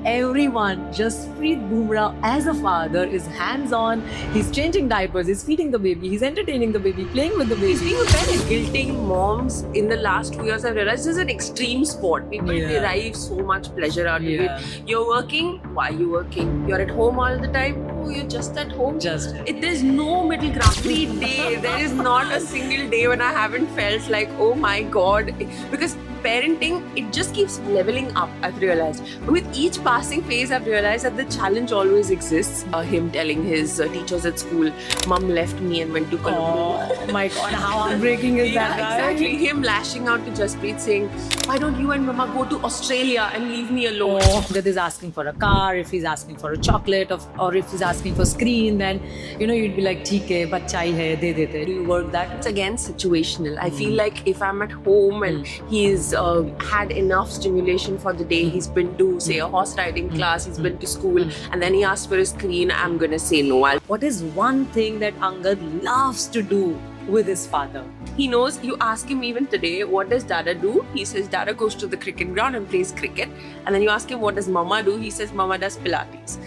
everyone, Jasprit Bumrah as a father is hands-on. He's changing diapers, he's feeding the baby, he's entertaining the baby, playing with the He's baby. being very guilting moms in the last 2 years. I've realized this is an extreme sport. People derive so much pleasure out of it. You're working, why are you working? You're at home all the time, oh, you're just at home. There's no middle ground. Every day, there is not a single day when I haven't felt like, oh my god, because parenting, it just keeps leveling up, I've realized. With each passing phase, I've realized that the challenge always exists. Him telling his teachers at school, Mum left me and went to Colombo. Oh my god, how heartbreaking is that, right? Exactly. Him lashing out to Jasprit saying, why don't you and Mama go to Australia and leave me alone? That is asking for a car, if he's asking for a chocolate, or if he's asking for screen, then you'd be like, theek hai, bachcha hi hai, de dete. Do you work that? It's again situational. I feel like if I'm at home and he's had enough stimulation for the day, he's been to say a horse riding class, he's been to school, and then he asks for a screen, I'm gonna say no. What is one thing that Angad loves to do with his father? He knows. You ask him even today, what does Dada do? He says Dada goes to the cricket ground and plays cricket. And then you ask him, what does Mama do? He says Mama does Pilates.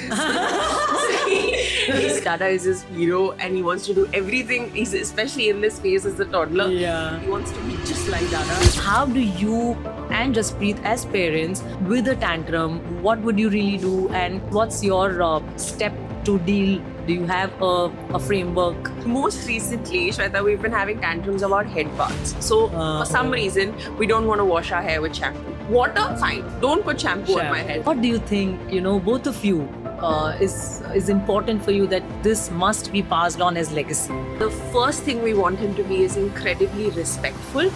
Dada is his hero and he wants to do everything, especially in this phase as a toddler. Yeah. He wants to be just like Dada. How do you and Jasprit as parents, with a tantrum, what would you really do, and what's your step to deal? Do you have a framework? Most recently, Shweta, we've been having tantrums about head baths. So for some reason, we don't want to wash our hair with shampoo. Water, fine. Don't put shampoo on my head. What do you think, both of you, is important for you that this must be passed on as legacy? The first thing we want him to be is incredibly respectful,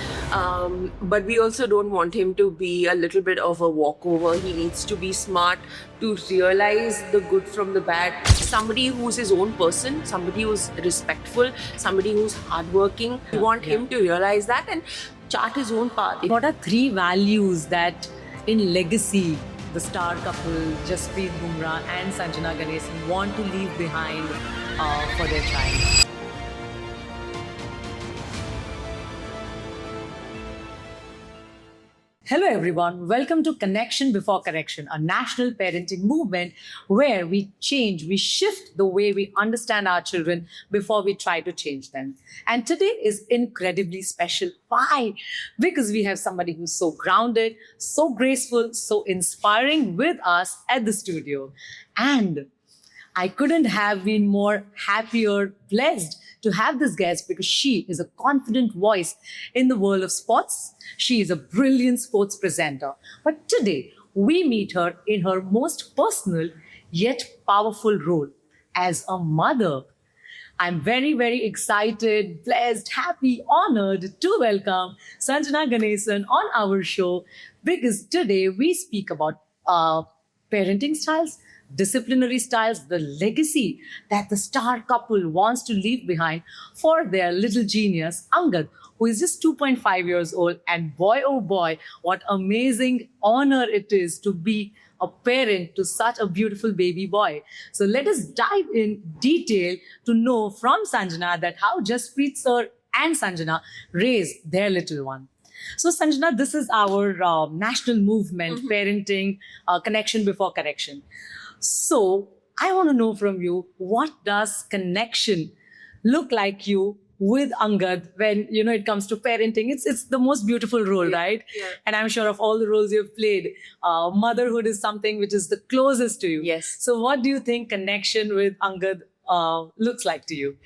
but we also don't want him to be a little bit of a walkover. He needs to be smart, to realize the good from the bad. Somebody who's his own person, somebody who's respectful, somebody who's hardworking. We want him to realize that and chart his own path. What are 3 values that in legacy the star couple Jasprit Bumrah and Sanjana Ganesan want to leave behind for their child? Hello everyone, welcome to Connection Before Correction, a national parenting movement where we shift the way we understand our children before we try to change them. And today is incredibly special. Why? Because we have somebody who's so grounded, so graceful, so inspiring with us at the studio. And I couldn't have been more happier, blessed to have this guest because she is a confident voice in the world of sports. She is a brilliant sports presenter. But today, we meet her in her most personal yet powerful role as a mother. I'm very, very excited, blessed, happy, honored to welcome Sanjana Ganesan on our show because today we speak about parenting styles, disciplinary styles, the legacy that the star couple wants to leave behind for their little genius, Angad, who is just 2.5 years old. And boy, oh boy, what amazing honor it is to be a parent to such a beautiful baby boy. So let us dive in detail to know from Sanjana that how Jasprit sir and Sanjana raised their little one. So Sanjana, this is our national movement, parenting, connection before correction. So I want to know from you, what does connection look like you with Angad when, it comes to parenting? It's the most beautiful role, right? Yeah. And I'm sure of all the roles you've played, motherhood is something which is the closest to you. Yes. So what do you think connection with Angad looks like to you?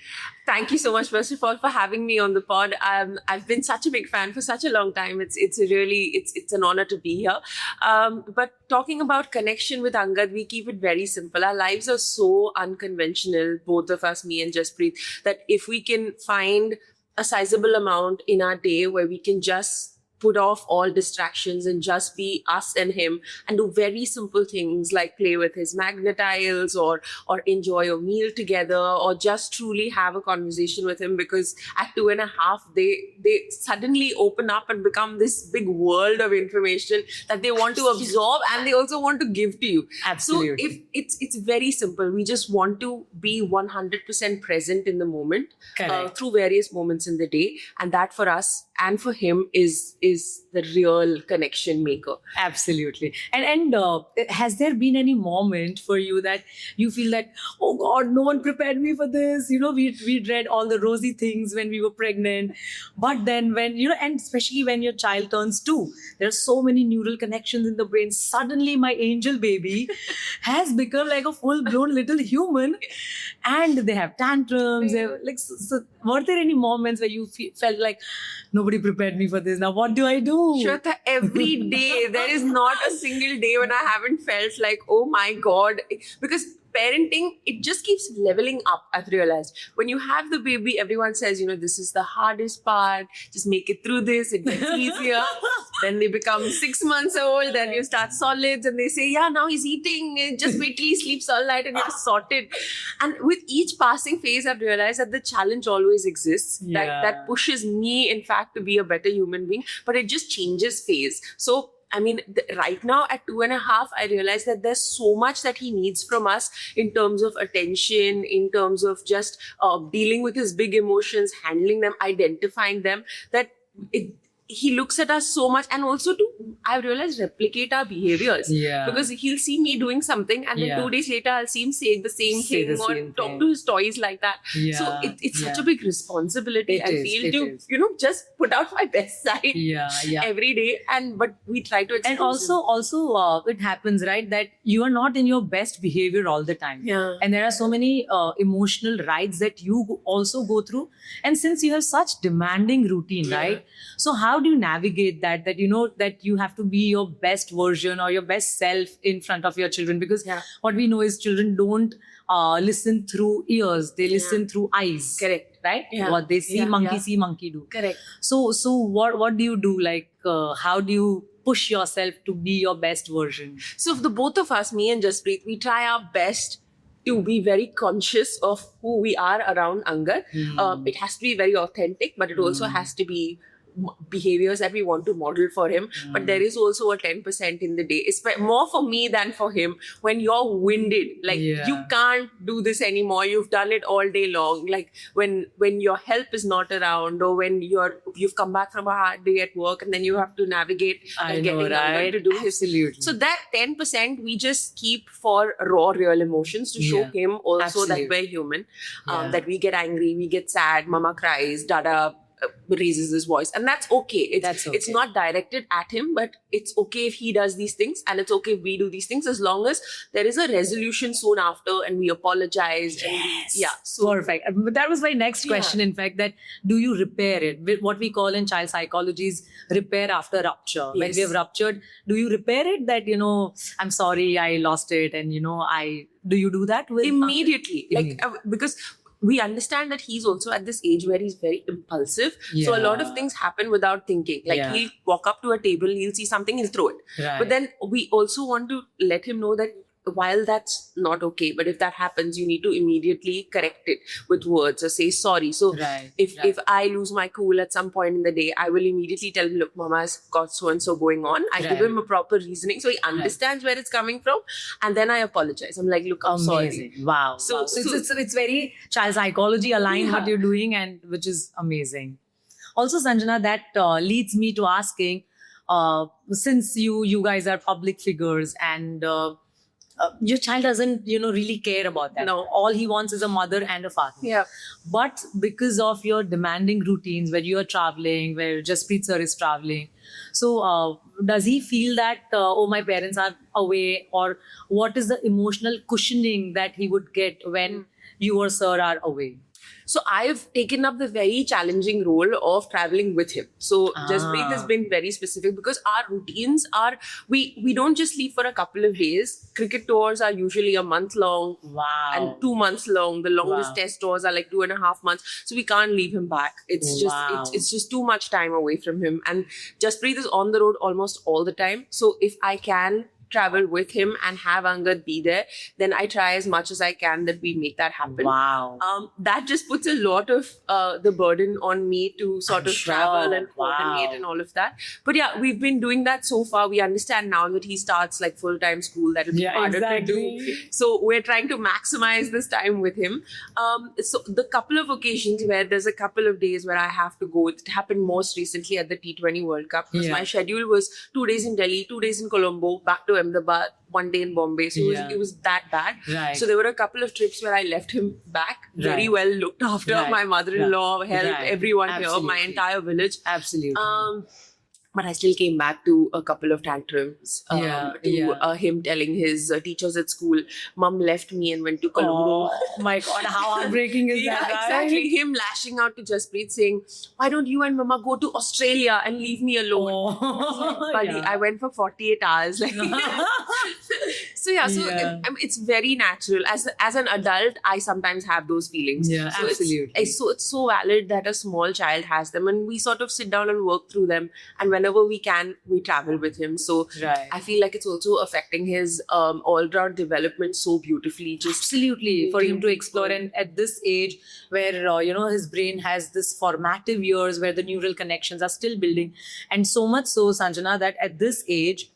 Thank you so much, first of all, for having me on the pod. I've been such a big fan for such a long time. It's an honor to be here. But talking about connection with Angad, we keep it very simple. Our lives are so unconventional, both of us, me and Jasprit, that if we can find a sizable amount in our day where we can just put off all distractions and just be us and him and do very simple things like play with his magnetiles or enjoy a meal together or just truly have a conversation with him, because at 2.5 they suddenly open up and become this big world of information that they want to absorb and they also want to give to you. Absolutely. So if it's very simple. We just want to be 100% present in the moment through various moments in the day, and that for us and for him is the real connection maker. Absolutely. And has there been any moment for you that you feel that, oh God, no one prepared me for this? You know, we read all the rosy things when we were pregnant. But then when, you know, and especially when your child turns 2, there are so many neural connections in the brain. Suddenly my angel baby has become like a full-blown little human, and they have tantrums. They have, like, so were there any moments where you felt like nobody prepared me for this? Now what do I do? Shweta, every day, there is not a single day when I haven't felt like, oh my God, because parenting, it just keeps leveling up, I've realized. When you have the baby, everyone says, you know, this is the hardest part, just make it through this, it gets easier. Then they become 6 months old, then you start solids, and they say, yeah, now he's eating, just wait till he sleeps all night and you're sorted. And with each passing phase, I've realized that the challenge always exists. That pushes me, in fact, to be a better human being, but it just changes phase. So I mean, right now at 2.5, I realize that there's so much that he needs from us in terms of attention, in terms of just dealing with his big emotions, handling them, identifying them, that he looks at us so much, and also to, I've realized, replicate our behaviors. Yeah. Because he'll see me doing something, and then 2 days later, I'll see him saying the same Say thing the or same talk thing. to his toys like that. Yeah. So it's such a big responsibility, I feel, to, is. you know, just put out my best side Yeah. every day. But we try to expose And also it happens, right, that you are not in your best behavior all the time. Yeah. And there are so many emotional rides that you also go through. And since you have such demanding routine, right? So how do you navigate that you know that you have to be your best version or your best self in front of your children? Because what we know is children don't listen through ears, they listen through eyes. Correct. Right? Yeah. What they see, see, monkey do. Correct. So what do you do? Like, how do you push yourself to be your best version? So the both of us, me and Jaspreet, we try our best to be very conscious of who we are around Angad. It has to be very authentic, but it also has to be behaviors that we want to model for him. But there is also a 10% in the day. It's more for me than for him. When you're winded, like you can't do this anymore, you've done it all day long. Like when your help is not around, or when you've come back from a hard day at work and then you have to navigate getting Angad to do his. Absolutely. So that 10% we just keep for raw, real emotions to show him also that we're human, that we get angry, we get sad, mama cries, dada raises his voice, and that's okay. It's not directed at him, but it's okay if he does these things, and it's okay if we do these things, as long as there is a resolution soon after and we apologize. So perfect. But that was my next question, in fact, that do you repair it? What we call in child psychology is repair after rupture. When we have ruptured, do you repair it? That, you know, I'm sorry, I lost it, and you know, do you do that with immediately? Like because we understand that he's also at this age where he's very impulsive. So a lot of things happen without thinking. Like he'll walk up to a table, he'll see something, he'll throw it. But then we also want to let him know that while that's not okay, but if that happens, you need to immediately correct it with words or say sorry. So if I lose my cool at some point in the day, I will immediately tell him, look, mama's got so-and-so going on. I give him a proper reasoning so he understands where it's coming from. And then I apologize. I'm like, look, I'm sorry. Wow. So it's very child psychology aligned what you're doing, and which is amazing. Also, Sanjana, that leads me to asking, since you guys are public figures, and your child doesn't, you know, really care about that. No. All he wants is a mother and a father. Yeah. But because of your demanding routines, where you are traveling, where Jaspreet sir is traveling, so does he feel that, oh, my parents are away, or what is the emotional cushioning that he would get when you or sir are away? So I've taken up the very challenging role of traveling with him. So Jaspreet has been very specific, because our routines are, we don't just leave for a couple of days. Cricket tours are usually a month long. Wow. And 2 months long. The longest test tours are like 2.5 months. So we can't leave him back. It's just too much time away from him. And Jaspreet is on the road almost all the time. So if I can travel with him and have Angad be there, then I try as much as I can that we make that happen. Wow. That just puts a lot of the burden on me to sort I'm of sure. travel and coordinate Wow. and all of that. But yeah, we've been doing that so far. We understand now that he starts like full-time school, that'll be harder to do. So we're trying to maximize this time with him. So the couple of occasions where there's a couple of days where I have to go, it happened most recently at the T20 World Cup because Yeah. my schedule was 2 days in Delhi, 2 days in Colombo, back to Ahmedabad, 1 day in Bombay. So Yeah. it was that bad. Right. So there were a couple of trips where I left him back, very Right. well looked after. Right. My mother-in-law helped Right. everyone here, my Absolutely. entire village. Absolutely. But I still came back to a couple of tantrums. Yeah, to yeah. him telling his teachers at school, "Mum left me and went to Colombo." Oh my God, how heartbreaking is Yeah, that? Right? exactly. Him lashing out to Jaspreet saying, "Why don't you and Mama go to Australia and leave me alone?" Oh, Buddy, yeah. I went for 48 hours. Like, so yeah, so Yeah. it's very natural. As an adult, I sometimes have those feelings. Yeah, so absolutely. It's so valid that a small child has them, and we sort of sit down and work through them. And whenever we can, we travel with him. So Right. I feel like it's also affecting his all-round development so beautifully. Just Absolutely, for him to making explore, people- and at this age where his brain has this formative years where the neural connections are still building, and so much so, Sanjana, that at this age,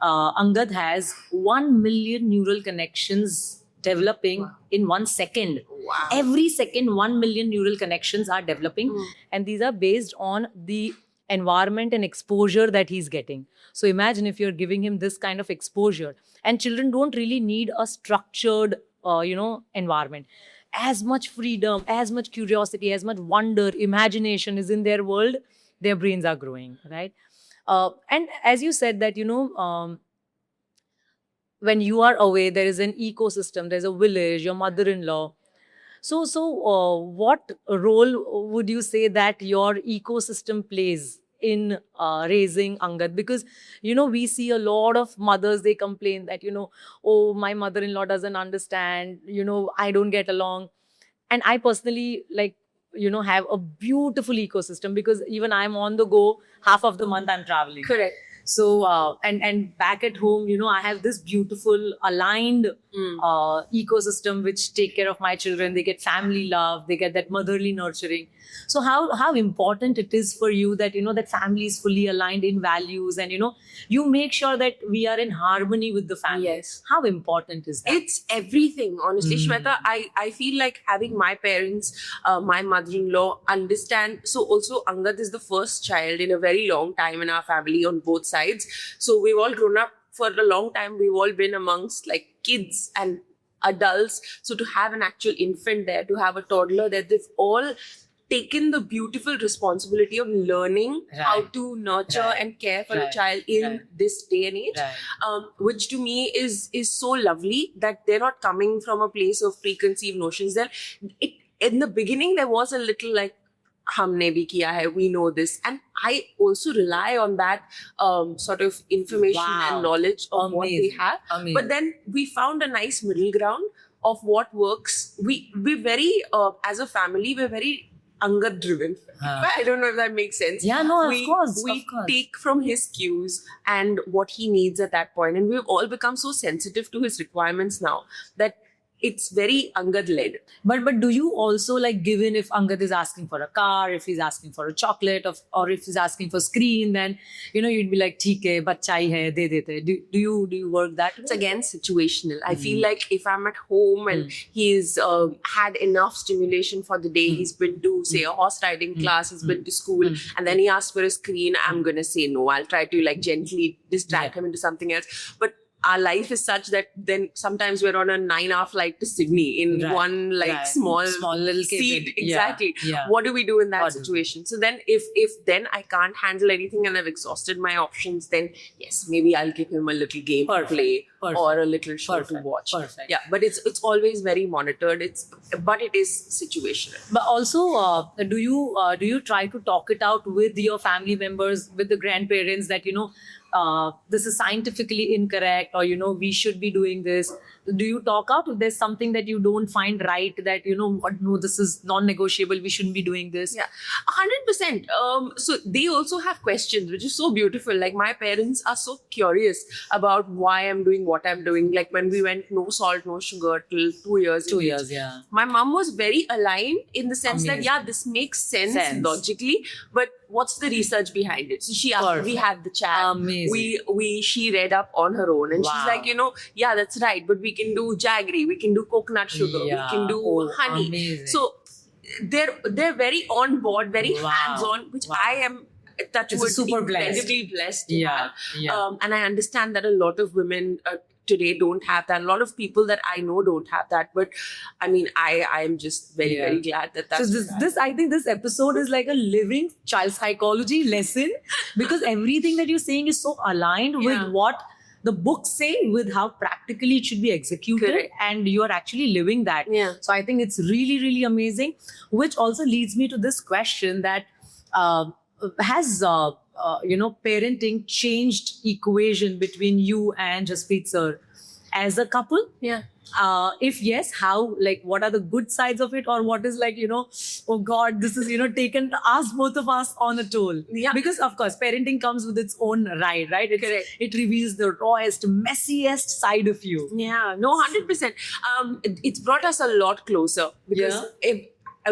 Angad has 1 million neural connections developing Wow. in 1 second. Wow. Every second, 1 million neural connections are developing, and these are based on the environment and exposure that he's getting. So imagine if you're giving him this kind of exposure, and children don't really need a structured, environment. As much freedom, as much curiosity, as much wonder, imagination is in their world, their brains are growing, right? And as you said that, when you are away, there is an ecosystem, there's a village, your mother-in-law. So, what role would you say that your ecosystem plays in raising Angad? Because, we see a lot of mothers, they complain that, oh, my mother-in-law doesn't understand, I don't get along. And I personally, have a beautiful ecosystem because even I'm on the go, half of the month I'm traveling. Correct. So, and back at home, I have this beautiful aligned ecosystem which take care of my children. They get family love, they get that motherly nurturing. So how important it is for you that, that family is fully aligned in values, and, you make sure that we are in harmony with the family. Yes. How important is that? It's everything, honestly. Shweta, I feel like having my parents, my mother-in-law understand. So also Angad is the first child in a very long time in our family on both sides. So we've all grown up for a long time. We've all been amongst like kids and adults. So to have an actual infant there, to have a toddler there, they've all taken the beautiful responsibility of learning how Right. to nurture Right. and care for a Right. child in Right. this day and age. Right. Which to me is so lovely that they're not coming from a place of preconceived notions. In the beginning there was a little like, humne bhi kiya hai, we know this, and I also rely on that sort of information Wow. and knowledge of what they Amazing. have. Amazing. But then we found a nice middle ground of what works. We're very as a family, we're very Angad driven. I don't know if that makes sense. Yeah, no, of we, course, We of course. take from his cues and what he needs at that point, and we've all become so sensitive to his requirements now that it's very Angad led. But do you also like give in if Angad is asking for a car, if he's asking for a chocolate, or if he's asking for screen, then you'd be like, "Theek hai, bachcha hi hai, de dete." Do you work that way? It's again situational. I feel like if I'm at home and he's had enough stimulation for the day, he's been to say a horse riding class, he's been to school, and then he asks for a screen, I'm gonna say no. I'll try to like gently distract him into something else. But our life is such that then sometimes we're on a 9-hour flight to Sydney in Right. one like Right. small little seat. cabin. Exactly. Yeah. What do we do in that What do we do? situation? So then if then I can't handle anything and I've exhausted my options, then yes, maybe I'll give him a little game to Perfect. play Perfect. or a little show Perfect. to watch. Perfect. Yeah, but it's always very monitored. But it is situational. But also, do you try to talk it out with your family members, with the grandparents that this is scientifically incorrect, or we should be doing this? Do you talk out if there's something that you don't find right, that what, no, this is non-negotiable, we shouldn't be doing this? Yeah, 100%. So they also have questions, which is so beautiful. Like, my parents are so curious about why I'm doing what I'm doing. Like, when we went no salt, no sugar till 2 years. 2 years, yeah. My mom was very aligned in the sense Amazing. that, yeah, this makes sense logically, but what's the research behind it? So she asked, Perfect. we had the chat. Amazing. She read up on her own, and she's Wow. like, yeah, that's right, but we can do jaggery, we can do coconut sugar, we Yeah. can do Oh, honey. amazing. So they're very on board, very Wow. hands-on, which Wow. I am It's a super incredibly blessed to Yeah, have. yeah. And I understand that a lot of women today don't have that. A lot of people that I know don't have that. But I mean, I am just very, Yeah. very glad that that's So this I think this episode is like a living child psychology lesson, because everything that you're saying is so aligned Yeah. with what the books say, with how practically it should be executed, Correct. and you are actually living that. Yeah. So I think it's really, really amazing, which also leads me to this question that has parenting changed equation between you and Jaspreet sir as a couple? Yeah. If yes, how, like, what are the good sides of it, or what is like, oh God, this is, taken us, both of us, on a toll? Yeah. Because of course, parenting comes with its own right? Correct. It reveals the rawest, messiest side of you. Yeah, no, 100%. It's brought us a lot closer, because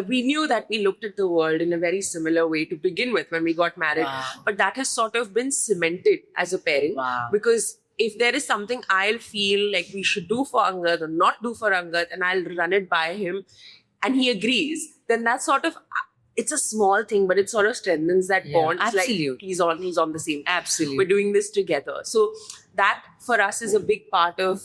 we knew that we looked at the world in a very similar way to begin with when we got married. Wow. But that has sort of been cemented as a parent. Wow. Because if there is something I'll feel like we should do for Angad or not do for Angad, and I'll run it by him and he agrees, then that's sort of, it's a small thing, but it sort of strengthens that Yeah, bond. It's absolutely. like he's on the same. Absolutely. We're doing this together. So that for us is a big part of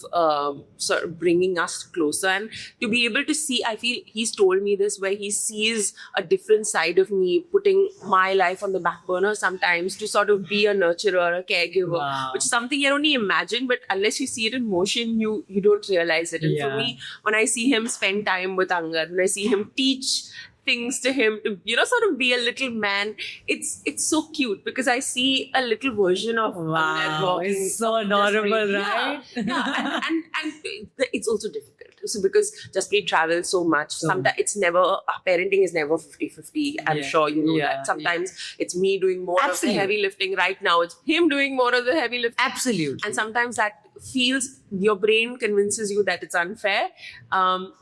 sort of bringing us closer, and to be able to see, I feel he's told me this, where he sees a different side of me, putting my life on the back burner sometimes to sort of be a nurturer, a caregiver, Wow. which is something you only imagine, but unless you see it in motion, you don't realize it. And Yeah. for me, when I see him spend time with Angad, when I see him teach things to him to sort of be a little man, it's so cute, because I see a little version of Angad Wow, walking. it's so adorable, right? Yeah. And it's also difficult. So because Jaspreet travels so much, sometimes it's never, parenting is never 50-50. I'm Yeah. sure you know Yeah, that. Sometimes it's me doing more Absolutely. of the heavy lifting. Right now, it's him doing more of the heavy lifting. Absolutely. And sometimes that your brain convinces you that it's unfair.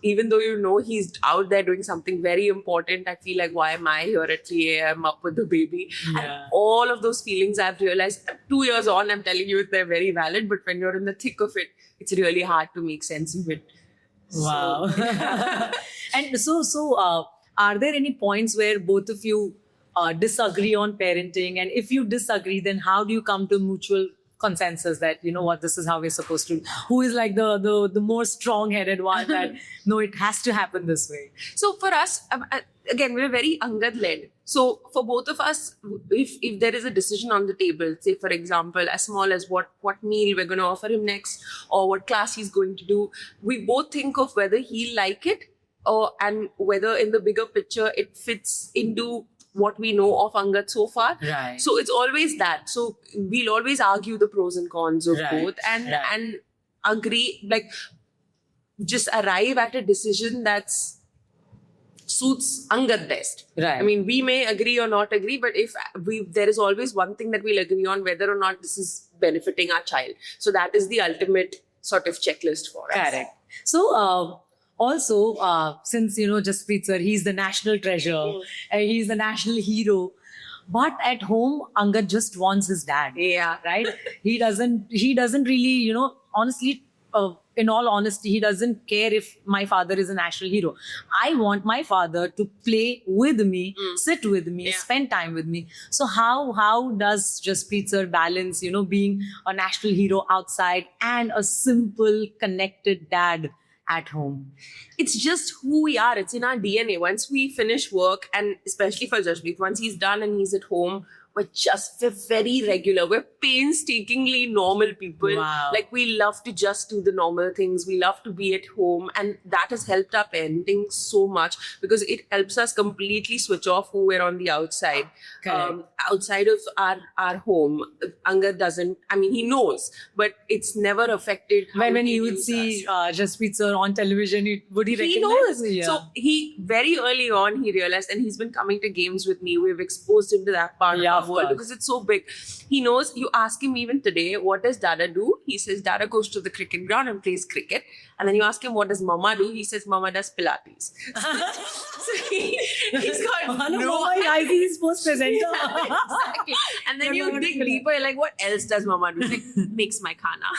Even though he's out there doing something very important, I feel like, why am I here at 3 a.m. up with the baby? Yeah. And all of those feelings I've realized 2 years on, I'm telling you, they're very valid. But when you're in the thick of it, it's really hard to make sense of it. Wow. And so are there any points where both of you disagree on parenting? And if you disagree, then how do you come to mutual consensus that, what, this is how we're supposed to? Who is like the more strong-headed one that, no, it has to happen this way? So for us, again, we're very Angad-led. So for both of us, if there is a decision on the table, say for example, as small as what meal we're going to offer him next, or what class he's going to do, we both think of whether he'll like it, and whether in the bigger picture it fits into what we know of Angad so far. Right. So it's always that. So we'll always argue the pros and cons of Right, both, and right. and agree, like just arrive at a decision that's suits Angad best. Right. I mean, we may agree or not agree, but if there is always one thing that we'll agree on, whether or not this is benefiting our child. So that is the ultimate sort of checklist for us. Correct. So also, since Jaspreet sir, he's the national treasure, he's the national hero. But at home, Angad just wants his dad. Yeah. Right? He doesn't really, honestly, in all honesty, he doesn't care if my father is a national hero. I want my father to play with me, sit with me, spend time with me. So how does Jaspreet sir balance, being a national hero outside and a simple, connected dad at home? It's just who we are. It's in our DNA. Once we finish work, and especially for Jaspreet, once he's done and he's at home, we're just very regular. We're painstakingly normal people. Wow. Like, we love to just do the normal things. We love to be at home. And that has helped our parenting so much because it helps us completely switch off who we're on the outside. Correct. Outside of our home, Angad doesn't, I mean, he knows, but it's never affected how When he you would views see us. Jaspreet sir on television, would he recognize? He knows. Yeah. So he very early on he realized, and he's been coming to games with me. We've exposed him to that part Yeah, of of our world course. because it's so big. He knows. You ask him even today, what does Dada do? He says Dada goes to the cricket ground and plays cricket. And then you ask him, what does Mama do? He says Mama does Pilates. So he's got no Mama, IC sports presenter. exactly. And then Yeah, you no, dig no. deeper, you're like, what else does Mama do? Like, makes my khana.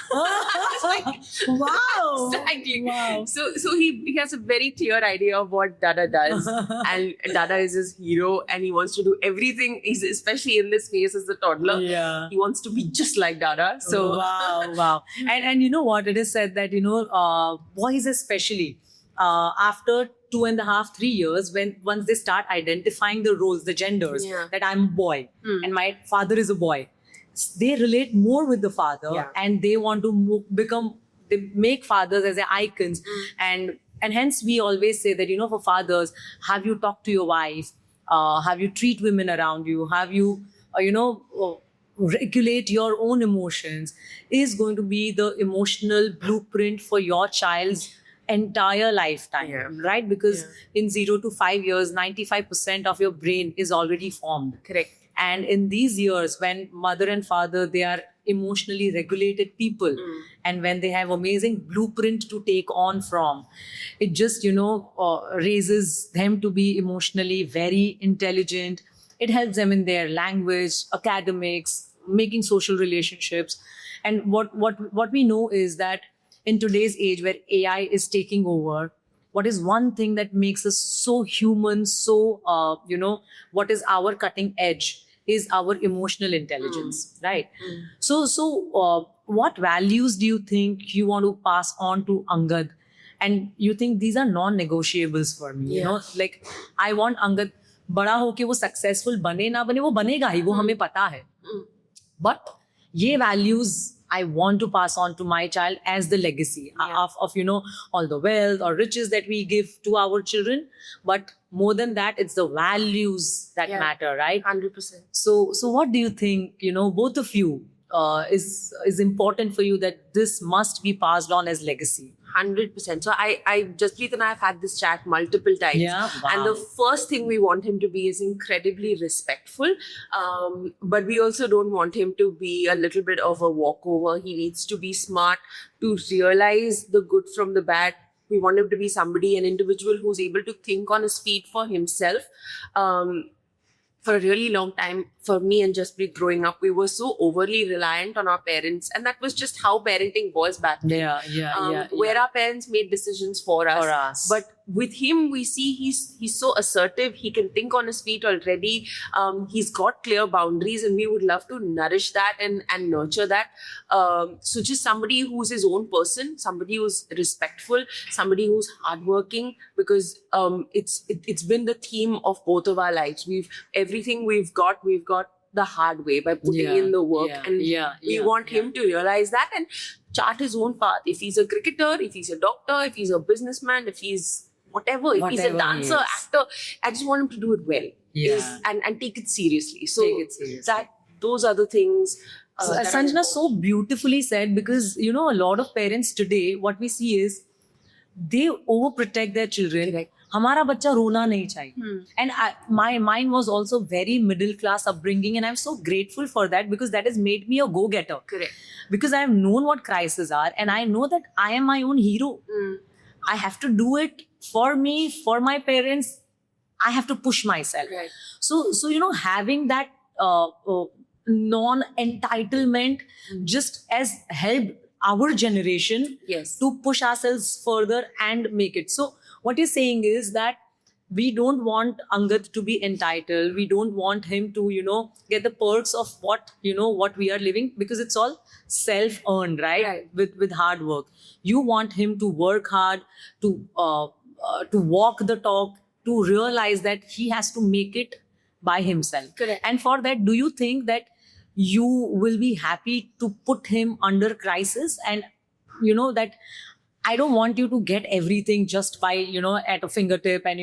Wow. Exactly. Wow. So he has a very clear idea of what Dada does, and Dada is his hero, and he wants to do everything. He's especially in this phase as a toddler. Yeah. He wants to be just like Dada. So wow. And you know what? It is said that boys especially after 2.5, 3 years, once they start identifying the roles, the genders, Yeah. that I'm a boy Mm. and my father is a boy, they relate more with the father, Yeah. and they want to they make fathers as their icons, and hence we always say that for fathers, have you talked to your wife, have you treat women around you, have you regulate your own emotions, is going to be the emotional blueprint for your child's entire lifetime. Yeah. Right? Because Yeah. in 0 to 5 years, 95% of your brain is already formed. correct. And in these years, when mother and father, they are emotionally regulated people, and when they have amazing blueprint to take on from, it just raises them to be emotionally very intelligent. It helps them in their language, academics, making social relationships. And what we know is that in today's age where AI is taking over, what is one thing that makes us so human, so what is our cutting edge is our emotional intelligence, right? So what values do you think you want to pass on to Angad? And you think these are non-negotiables for me, Yeah. like I want Angad बड़ा होके वो successful बने ना बने, वो बनेगा ही, वो हमें पता है. But ये values I want to pass on to my child as the legacy of all the wealth or riches that we give to our children. But more than that, it's the values that Yeah. matter, right? 100%. So what do you think, both of you, is important for you that this must be passed on as legacy? 100%. So Jaspreet and I have had this chat multiple times. Yeah, wow. And the first thing we want him to be is incredibly respectful. But we also don't want him to be a little bit of a walkover. He needs to be smart to realize the good from the bad. We want him to be somebody, an individual who's able to think on his feet for himself. For a really long time, for me and Jaspreet growing up, we were so overly reliant on our parents. And that was just how parenting was back then. Yeah. Where our parents made decisions for us. For us. But with him, we see he's so assertive. He can think on his feet already. He's got clear boundaries, and we would love to nourish that and nurture that. So just somebody who's his own person, somebody who's respectful, somebody who's hardworking, because it's been the theme of both of our lives. Everything we've got the hard way by putting in the work, and we want him to realize that and chart his own path. If he's a cricketer, if he's a doctor, if he's a businessman, if he's whatever, if he's a Whatever he dancer, is. actor, I just want him to do it well. Yeah. And take it seriously. So Take it seriously. those are the things. that are Sanjana so important. beautifully said, because a lot of parents today, what we see is they overprotect their children. Correct. हमारा बच्चा रोना नहीं चाहिए. And mine was also very middle class upbringing, and I'm so grateful for that, because that has made me a go-getter. Correct. Because I have known what crises are, and I know that I am my own hero. I have to do it for me, for my parents. I have to push myself. Right. So having that non-entitlement just has helped our generation Yes. to push ourselves further and make it. So what you're saying is that we don't want Angad to be entitled. We don't want him to, get the perks of what we are living, because it's all self-earned, right? Right. With hard work. You want him to work hard, to walk the talk, to realize that he has to make it by himself. Correct. And for that, do you think that you will be happy to put him under crisis, and that I don't want you to get everything just by, at a fingertip, and,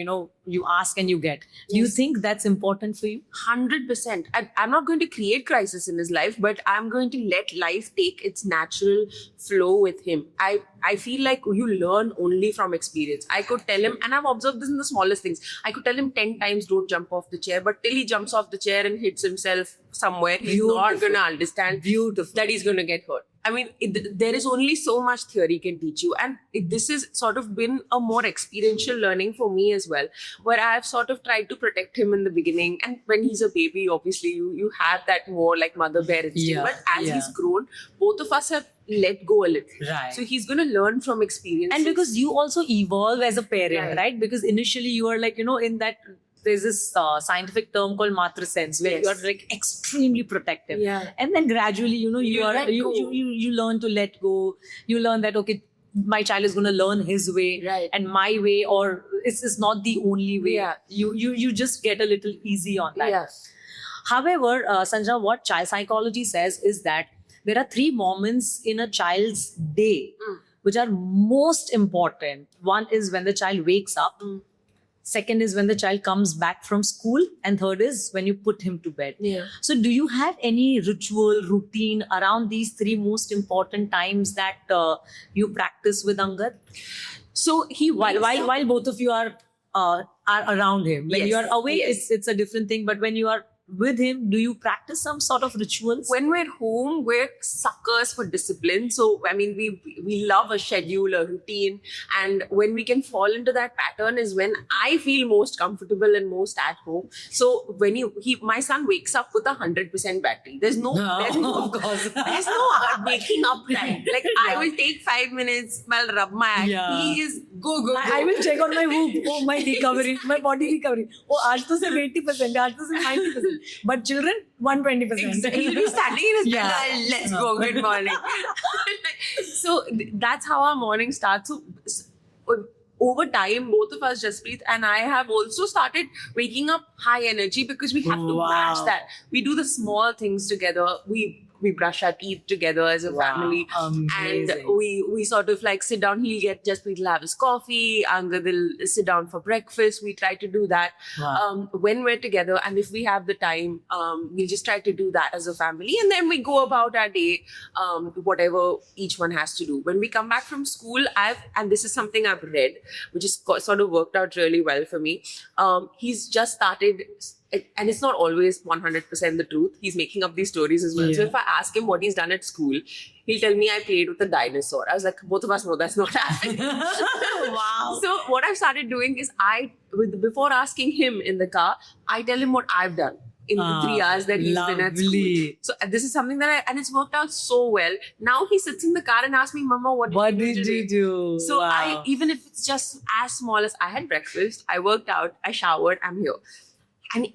you ask and you get. Do you Yes. think that's important for you? 100%. And I'm not going to create crisis in his life, but I'm going to let life take its natural flow with him. I feel like you learn only from experience. I could tell him, and I've observed this in the smallest things. I could tell him 10 times, don't jump off the chair, but till he jumps off the chair and hits himself somewhere, he's not Beautiful. going to understand Beautiful. that he's going to get hurt. I mean, there is only so much theory can teach you. And this has sort of been a more experiential learning for me as well, where I've sort of tried to protect him in the beginning. And when he's a baby, obviously, you have that more like mother bear instinct. Yeah, But as yeah. he's grown, both of us have let go a little. Right. So he's going to learn from experience. And because you also evolve as a parent, Right. right? Because initially you are like, in that, there's this scientific term called matra sense, where Yes. you are like extremely protective. Yeah. And then gradually, you You are let go. you learn to let go. You learn that, okay, my child is going to learn his way, Right. and my way, or it's not the only way. Yeah. You just get a little easy on that. Yeah. However, Sanjana, what child psychology says is that there are 3 moments in a child's day which are most important. One is when the child wakes up. Second is when the child comes back from school. And third is when you put him to bed. Yeah. So do you have any ritual, routine around these 3 most important times that you practice with Angad? So he While both of you are around him. When Yes, you are awake, yes. it's a different thing. But when you are with him, do you practice some sort of rituals? When we're home, we're suckers for discipline. So, I mean, we love a schedule, a routine. And when we can fall into that pattern is when I feel most comfortable and most at home. So, when my son wakes up with 100% battery. There's no of course. there's no waking up time. Like, I will take 5 minutes, I'll rub my eyes. Yeah. He is go. I will check on my whoop. Oh, my recovery, my body recovery. Oh, आज तो सिर्फ 80%, आज तो सिर्फ 90%. But children, 120%. Exactly. He'll be standing in his Yeah. bed. Let's go. Good morning. So that's how our morning starts. So over time, both of us, Jaspreet and I, have also started waking up high energy because we have to Wow. match that. We do the small things together. We brush our teeth together as a family. Amazing. And we sort of like sit down. Jaspreet will have his coffee. Angad will sit down for breakfast. We try to do that when we're together. And if we have the time, we just try to do that as a family. And then we go about our day, whatever each one has to do. When we come back from school, and this is something I've read, which is sort of worked out really well for me. He's just started, and it's not always 100% the truth. He's making up these stories as well. So Yeah. if I ask him what he's done at school, he'll tell me I played with a dinosaur. I was like, both of us know that's not happening. Wow. So what I've started doing is before asking him in the car, I tell him what I've done in the 3 hours that he's been at school. lovely. So this is something and it's worked out so well. Now he sits in the car and asks me, Mama, what What did did you you do do? today?" So Wow. even if it's just as small as I had breakfast, I worked out, I showered, I'm here.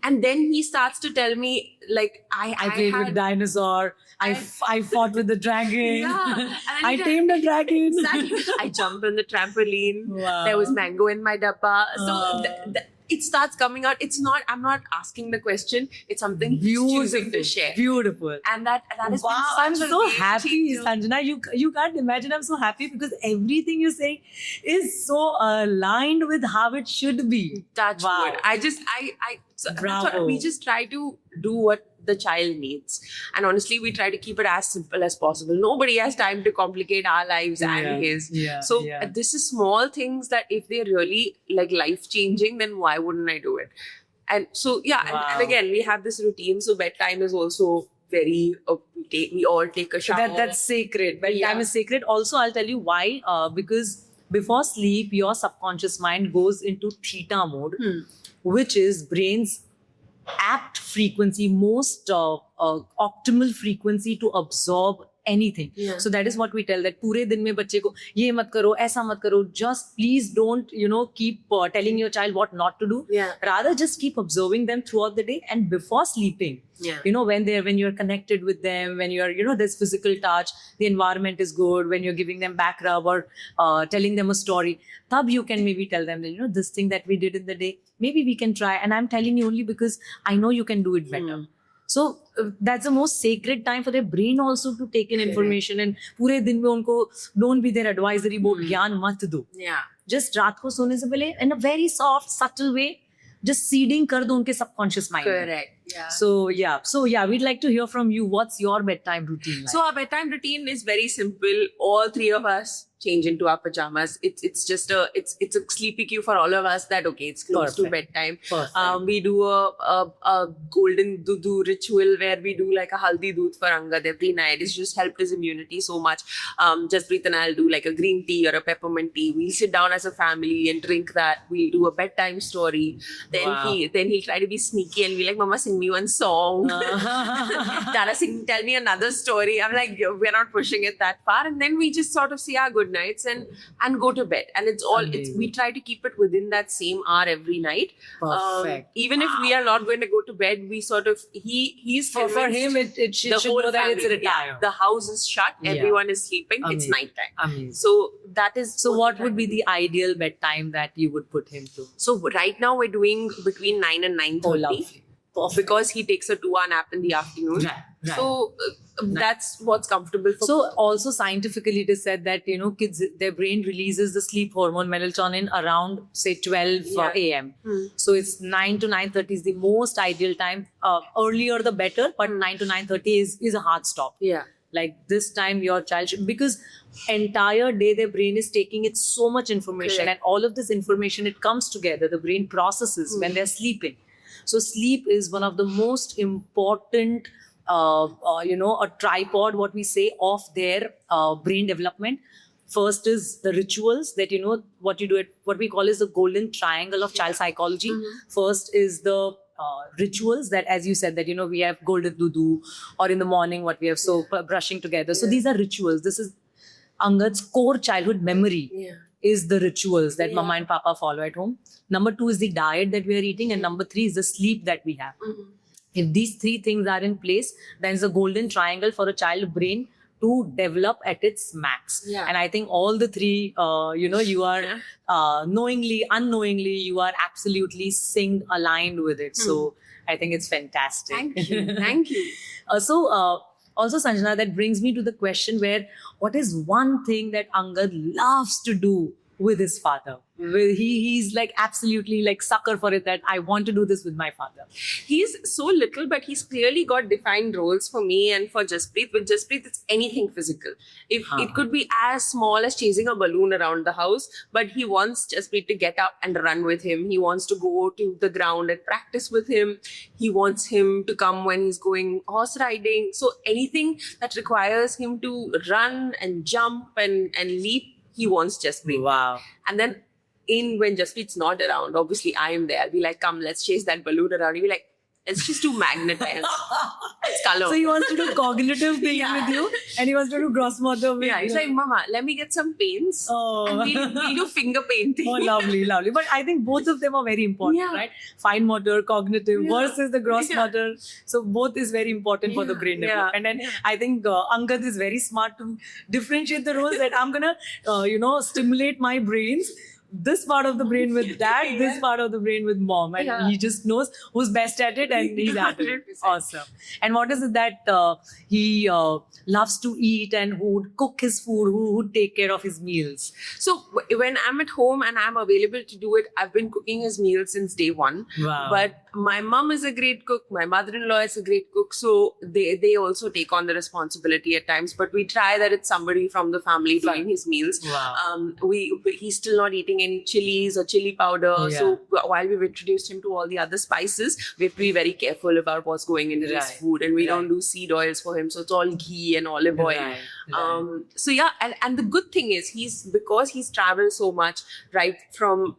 And then he starts to tell me, like, I played with dinosaur. I fought with the dragon. Yeah. And I tamed a dragon. Exactly. I jumped on the trampoline. Wow. There was mango in my dabba. So Oh. it starts coming out. I'm not asking the question. It's something he's choosing to share. Beautiful. And that has Wow, been I'm such a so game happy, changer. Sanjana. You can't imagine. I'm so happy because everything you're saying is so aligned with how it should be. Touch Wow. wood. That's Bravo. what we just try to do what the child needs. And honestly, we try to keep it as simple as possible. Nobody has time to complicate our lives Yeah, and his. yeah, So yeah. this is small things that if they're really like life changing, then why wouldn't I do it? And so, yeah. Wow. And again, we have this routine. So bedtime is also very, we all take a shower. That's sacred. Bedtime Yeah. is sacred. Also, I'll tell you why. Because before sleep, your subconscious mind goes into theta mode, which is brain's apt frequency, most optimal frequency to absorb anything. Yeah. So that is what we tell, that पूरे दिन में बच्चे को ये मत करो, ऐसा मत करो. Just please don't, keep telling your child what not to do. Yeah. Rather, just keep observing them throughout the day, and before sleeping, Yeah. when you're connected with them, when you're, there's physical touch, the environment is good, when you're giving them back rub or telling them a story, tab you can maybe tell them that, this thing that we did in the day, maybe we can try. And I'm telling you only because I know you can do it better. So that's the most sacred time for their brain also to take in information. And पूरे दिन में उनको don't be their advisory board, ज्ञान मत दो. Yeah. Just रात को सोने से पहले in a very soft, subtle way, just seeding कर दो उनके subconscious mind. Correct. Yeah. So yeah, we'd like to hear from you. What's your bedtime routine like? So our bedtime routine is very simple. All three of us change into our pajamas. It's just it's a sleepy cue for all of us that okay, it's close to Perfect. bedtime. Perfect. We do a golden dudu ritual where we do like a haldi doodh for Angad every night. It's just helped his immunity so much. Jasprit and I'll do like a green tea or a peppermint tea. We'll sit down as a family and drink that. We'll do a bedtime story. Then Wow. he'll try to be sneaky and be like, Mama, sing me one song. Dada, tell me another story. I'm like, we're not pushing it that far. And then we just sort of say our good nights and go to bed. And it's all, we try to keep it within that same hour every night. Perfect. Even if we are not going to go to bed, we sort of, he's For him, it should know that it's retired. The house is shut. Yeah. Everyone is sleeping. It's Amazing. night time. Amazing. So that is. So what would be the ideal bedtime that you would put him to? So right now we're doing between 9 and 9:30. Oh, lovely. Because he takes a 2-hour nap in the afternoon. Right. So that's what's comfortable for. So also scientifically it is said that, kids, their brain releases the sleep hormone melatonin around say 12 Yeah. a.m. So it's 9 to 9:30 is the most ideal time. Earlier the better, but 9 to 9:30 is a hard stop. Yeah. Like this time your child should, because entire day their brain is taking in so much information. Correct. And all of this information, it comes together, the brain processes when they're sleeping. So sleep is one of the most important a tripod, what we say, of their brain development. First is the rituals that, what you do, what we call is the golden triangle of child psychology. First is the rituals that, as you said, that, we have golden dudu, or in the morning what we have, so brushing together. So these are rituals. This is Angad's core childhood memory. Yeah. Is the rituals that mama and papa follow at home. Number 2 is the diet that we are eating. And number 3 is the sleep that we have. If these 3 things are in place, then it's a golden triangle for a child brain to develop at its max. Yeah. And I think all the 3, you are knowingly, unknowingly, you are absolutely aligned with it. So I think it's fantastic. Thank you. Thank you. Also, Sanjana, that brings me to the question where, what is one thing that Angad loves to do with his father? He's like absolutely like sucker for it, that I want to do this with my father. He's so little, but he's clearly got defined roles for me and for Jasprit. With Jasprit, it's anything physical. If it could be as small as chasing a balloon around the house, but he wants Jasprit to get up and run with him. He wants to go to the ground and practice with him. He wants him to come when he's going horse riding. So anything that requires him to run and jump and leap, he wants Jasprit. Wow. And then when Jasprit's not around, obviously I am there. I'll be like, come, let's chase that balloon around. He'll be like, it's just too magnetized. It's color. So he wants to do cognitive things with you, and he wants to do gross motor with He's you. like, Mama, let me get some paints. Oh. And we'll do finger painting. Oh, lovely. But I think both of them are very important, Yeah. right? Fine motor, cognitive versus the gross Yeah. motor. So both is very important for the brain Yeah. development. And I think Angad is very smart to differentiate the roles, that I'm going to, stimulate my brains. This part of the brain with dad, this part of the brain with mom. And he just knows who's best at it, and he's at it. 100%. Awesome. And what is it that he loves to eat, and who would cook his food, who would take care of his meals? So when I'm at home and I'm available to do it, I've been cooking his meals since day one. Wow. But my mom is a great cook. My mother-in-law is a great cook. So they also take on the responsibility at times. But we try that it's somebody from the family doing his meals. Wow. He's still not eating any chilies or chili powder. Oh, yeah. So while we've introduced him to all the other spices, we have to be very careful about what's going into his Right. food. And we Right. don't do seed oils for him. So it's all ghee and olive oil. Right. So yeah, and the good thing is because he's traveled so much, right from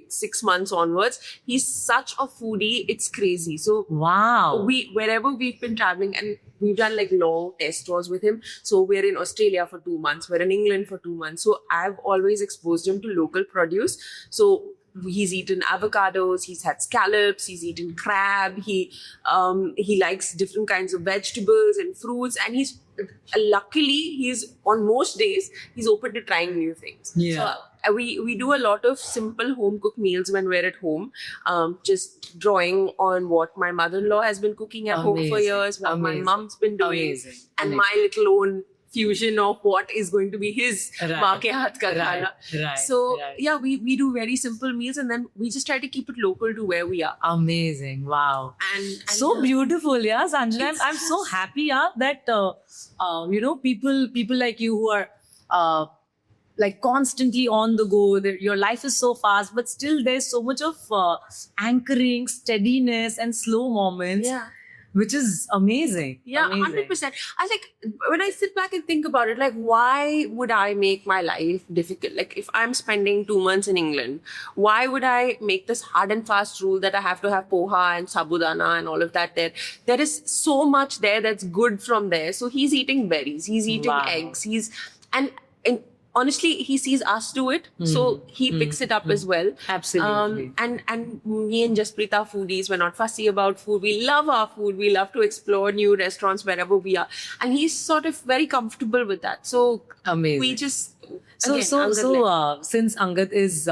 6 months onwards, he's such a foodie, it's crazy. So Wow. wherever we've been traveling, and we've done like long test tours with him. So we're in Australia for 2 months, we're in England for 2 months. So I've always exposed him to local produce. So he's eaten avocados, he's had scallops, he's eaten crab, he likes different kinds of vegetables and fruits, and he's he's on most days he's open to trying new things. Yeah. So we do a lot of simple home cooked meals when we're at home, just drawing on what my mother-in-law has been cooking at home for Amazing. years, what my Amazing. mom's been doing, Amazing. and Amazing. my little own fusion of what is going to be his Right. maa ke haath ka Right. khana. Right. So Right. yeah, we do very simple meals, and then we just try to keep it local to where we are. Amazing. Wow. And So beautiful, yeah, Sanjana. I'm so happy, yeah, that people like you who are like constantly on the go. Your life is so fast, but still there's so much of anchoring, steadiness, and slow moments, Yeah. which is amazing. Yeah, Amazing. 100%. I like when I sit back and think about it, like, why would I make my life difficult? Like, if I'm spending 2 months in England, why would I make this hard and fast rule that I have to have poha and sabudana and all of that there? There is so much there that's good from there. So he's eating berries, he's eating Wow. eggs, and honestly, he sees us do it, so he picks it up as well. Absolutely. And me and Jaspreet are foodies. We're not fussy about food. We love our food. We love to explore new restaurants wherever we are. And he's sort of very comfortable with that. So Amazing. we just So, again, so, Angad so like- since Angad is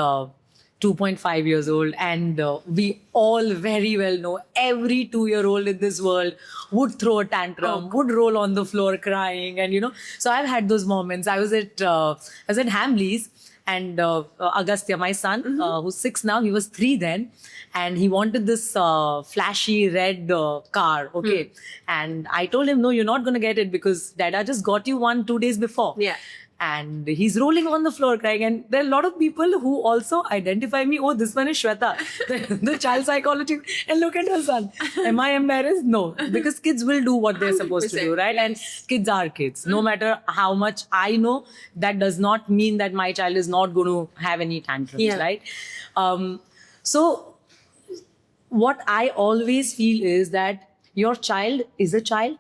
2.5 years old, and we all very well know every 2-year-old in this world would throw a tantrum, would roll on the floor crying, and so I've had those moments. I was at Hamleys, and Agastya, my son, who's 6 now, he was 3 then, and he wanted this flashy red car, okay? And I told him, no, you're not going to get it because Dada just got you one 2 days before. Yeah. And he's rolling on the floor crying. And there are a lot of people who also identify me. Oh, this one is Shweta, the child psychologist. And look at her son. Am I embarrassed? No. Because kids will do what they're supposed to do, 100%. right? And kids are kids. No matter how much I know, that does not mean that my child is not going to have any tantrums, Yeah. right? So what I always feel is that your child is a child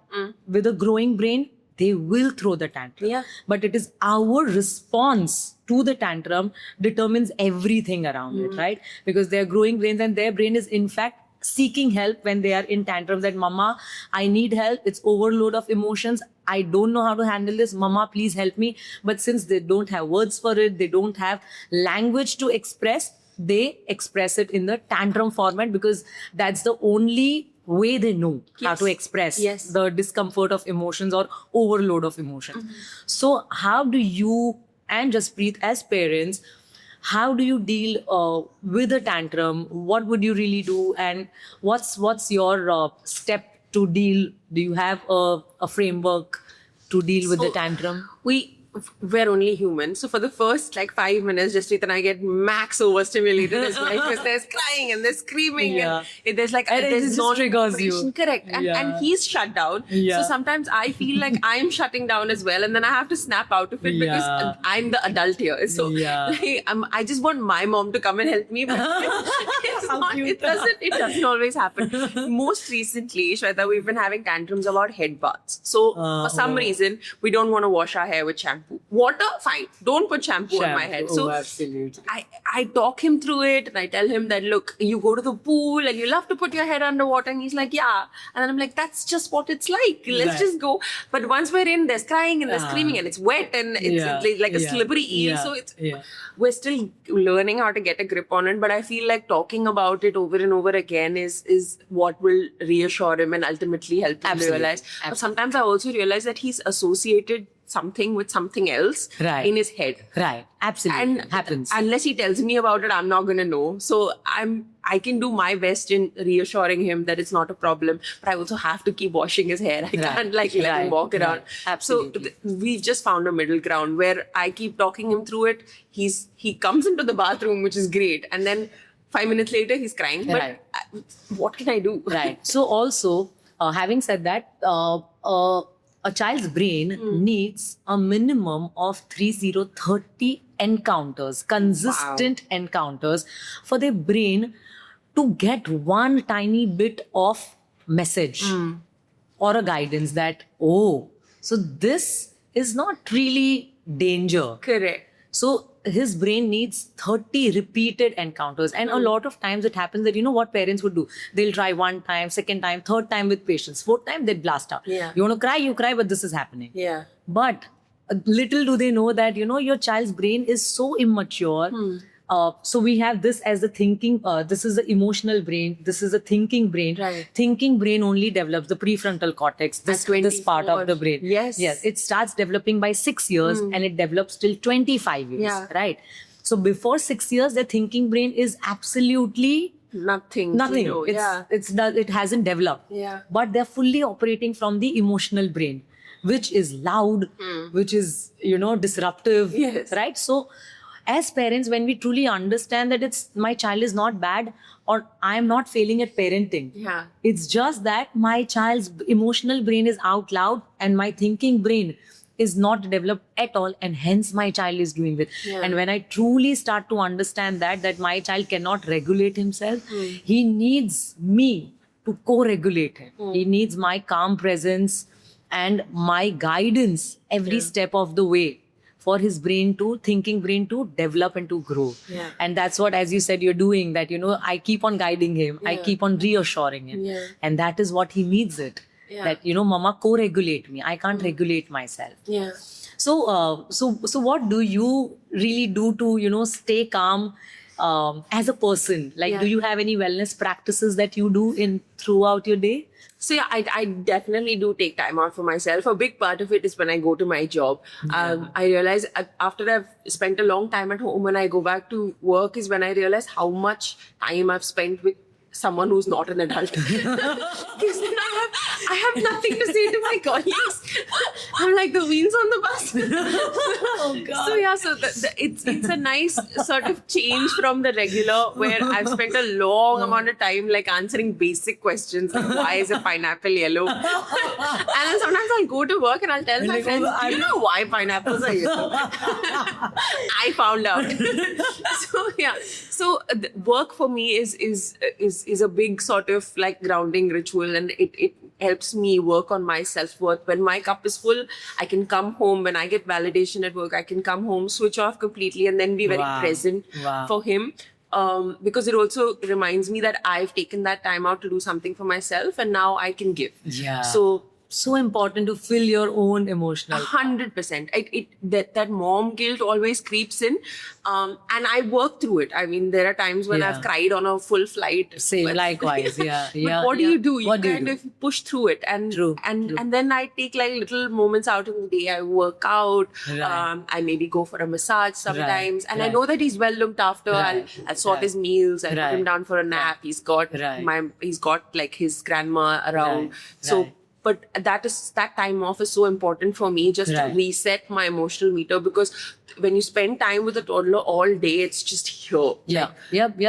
with a growing brain. They will throw the tantrum. Yeah. But it is our response to the tantrum determines everything around it, right? Because they're growing brains, and their brain is in fact seeking help when they are in tantrums, that mama, I need help. It's overload of emotions. I don't know how to handle this. Mama, please help me. But since they don't have words for it, they don't have language to express, they express it in the tantrum format because that's the only way they know how Yes. to express Yes. the discomfort of emotions or overload of emotions. So how do you and Jaspreet as parents, how do you deal with a tantrum? What would you really do? And what's your step to deal? Do you have a framework to deal with the So, tantrum? we're only human. So for the first like 5 minutes, Jaspreet and I get max overstimulated as well because there's crying and there's screaming Yeah. and there's like And it there's just triggers you. non-cooperation. Correct. And, Yeah. and he's shut down. Yeah. So sometimes I feel like I'm shutting down as well, and then I have to snap out of it Yeah. because I'm the adult here. So Yeah. like, I just want my mom to come and help me, but it's How not, cute. it doesn't always happen. Most recently, Shweta, we've been having tantrums about head baths. So for some reason, we don't want to wash our hair with shampoo. Water, fine. Don't put shampoo on my head. So absolutely. I talk him through it, and I tell him that, look, you go to the pool and you love to put your head underwater, and he's like, yeah. And then I'm like, that's just what it's like. Let's Right. just go. But once we're in, there's crying and there's screaming and it's wet and it's like a slippery eel. Yeah. So it's Yeah. we're still learning how to get a grip on it. But I feel like talking about it over and over again is what will reassure him and ultimately help him Absolutely. realize. But sometimes I also realize that he's associated something with something else Right. in his head. Right. Absolutely. And happens. unless he tells me about it, I'm not gonna know. So I can do my best in reassuring him that it's not a problem, but I also have to keep washing his hair. I can't like let him Right. walk around. Right. Absolutely. So we've just found a middle ground where I keep talking him through it. He comes into the bathroom, which is great, and then 5 minutes later he's crying. But Right. what can I do? Right. So also, having said that, a child's brain needs a minimum of 30 encounters, consistent encounters, for their brain to get one tiny bit of message. or a guidance that, oh, so this is not really danger. Correct. So his brain needs 30 repeated encounters. And a lot of times it happens that, what parents would do? They'll try one time, second time, third time with patience. Fourth time, they'd blast out. Yeah. You want to cry, you cry, but this is happening. Yeah. But little do they know that, your child's brain is so immature. So we have this as the thinking, this is the emotional brain, this is the thinking brain. Right. Thinking brain only develops the prefrontal cortex, this part of the brain. Yes. It starts developing by 6 years and it develops till 25 years, Yeah. right? So before 6 years, the thinking brain is absolutely Nothing. nothing. To do. Yeah. It hasn't developed. Yeah. But they're fully operating from the emotional brain, which is loud, which is, disruptive. Yes. Right? So as parents, when we truly understand that my child is not bad or I'm not failing at parenting. Yeah. It's just that my child's emotional brain is out loud and my thinking brain is not developed at all, and hence my child is doing it. Yeah. And when I truly start to understand that my child cannot regulate himself, he needs me to co-regulate him. He needs my calm presence and my guidance every step of the way for his thinking brain to develop and to grow. Yeah. And that's what, as you said, you're doing, that, I keep on guiding him. I Yeah. keep on reassuring him. Yeah. And that is what he needs it. Yeah. That, mama, co-regulate me. I can't regulate myself. Yeah. So, so what do you really do to, stay calm as a person? Like, Yeah. do you have any wellness practices that you do throughout your day? So yeah, I definitely do take time out for myself. A big part of it is when I go to my job. I realize after I've spent a long time at home, when I go back to work is when I realize how much time I've spent with someone who's not an adult. Because then I have nothing to say to my colleagues. I'm like the wheels on the bus. Oh God. So yeah, so it's a nice sort of change from the regular, where I've spent a long amount of time like answering basic questions like why is a pineapple yellow? And then sometimes I'll go to work and I'll tell my like, friends, oh, do you know why pineapples are yellow? I found out. So yeah, so work for me is a big sort of like grounding ritual, and it helps me work on my self-worth. When my cup is full, I can come home. When I get validation at work, I can come home, switch off completely, and then be very Wow. present Wow. for him. Because it also reminds me that I've taken that time out to do something for myself, and now I can give. Yeah. So important to fill your own emotional. 100%. That mom guilt always creeps in, and I work through it. I mean, there are times when Yeah. I've cried on a full flight. Same, But- likewise. Yeah. But Yeah. what do you do? You What do you kind do? of push through it, and True, and true. and then I take like little moments out of the day. I work out. Right. I maybe go for a massage sometimes, and I right. know that he's well looked after. Right, I'll sort right. his meals. I put Right. him down for a nap. He's got Right. he's got like his grandma around. Right, So. right. But that time off is so important for me, just Right. to reset my emotional meter, because when you spend time with a toddler all day, it's just here. Yeah. Yep.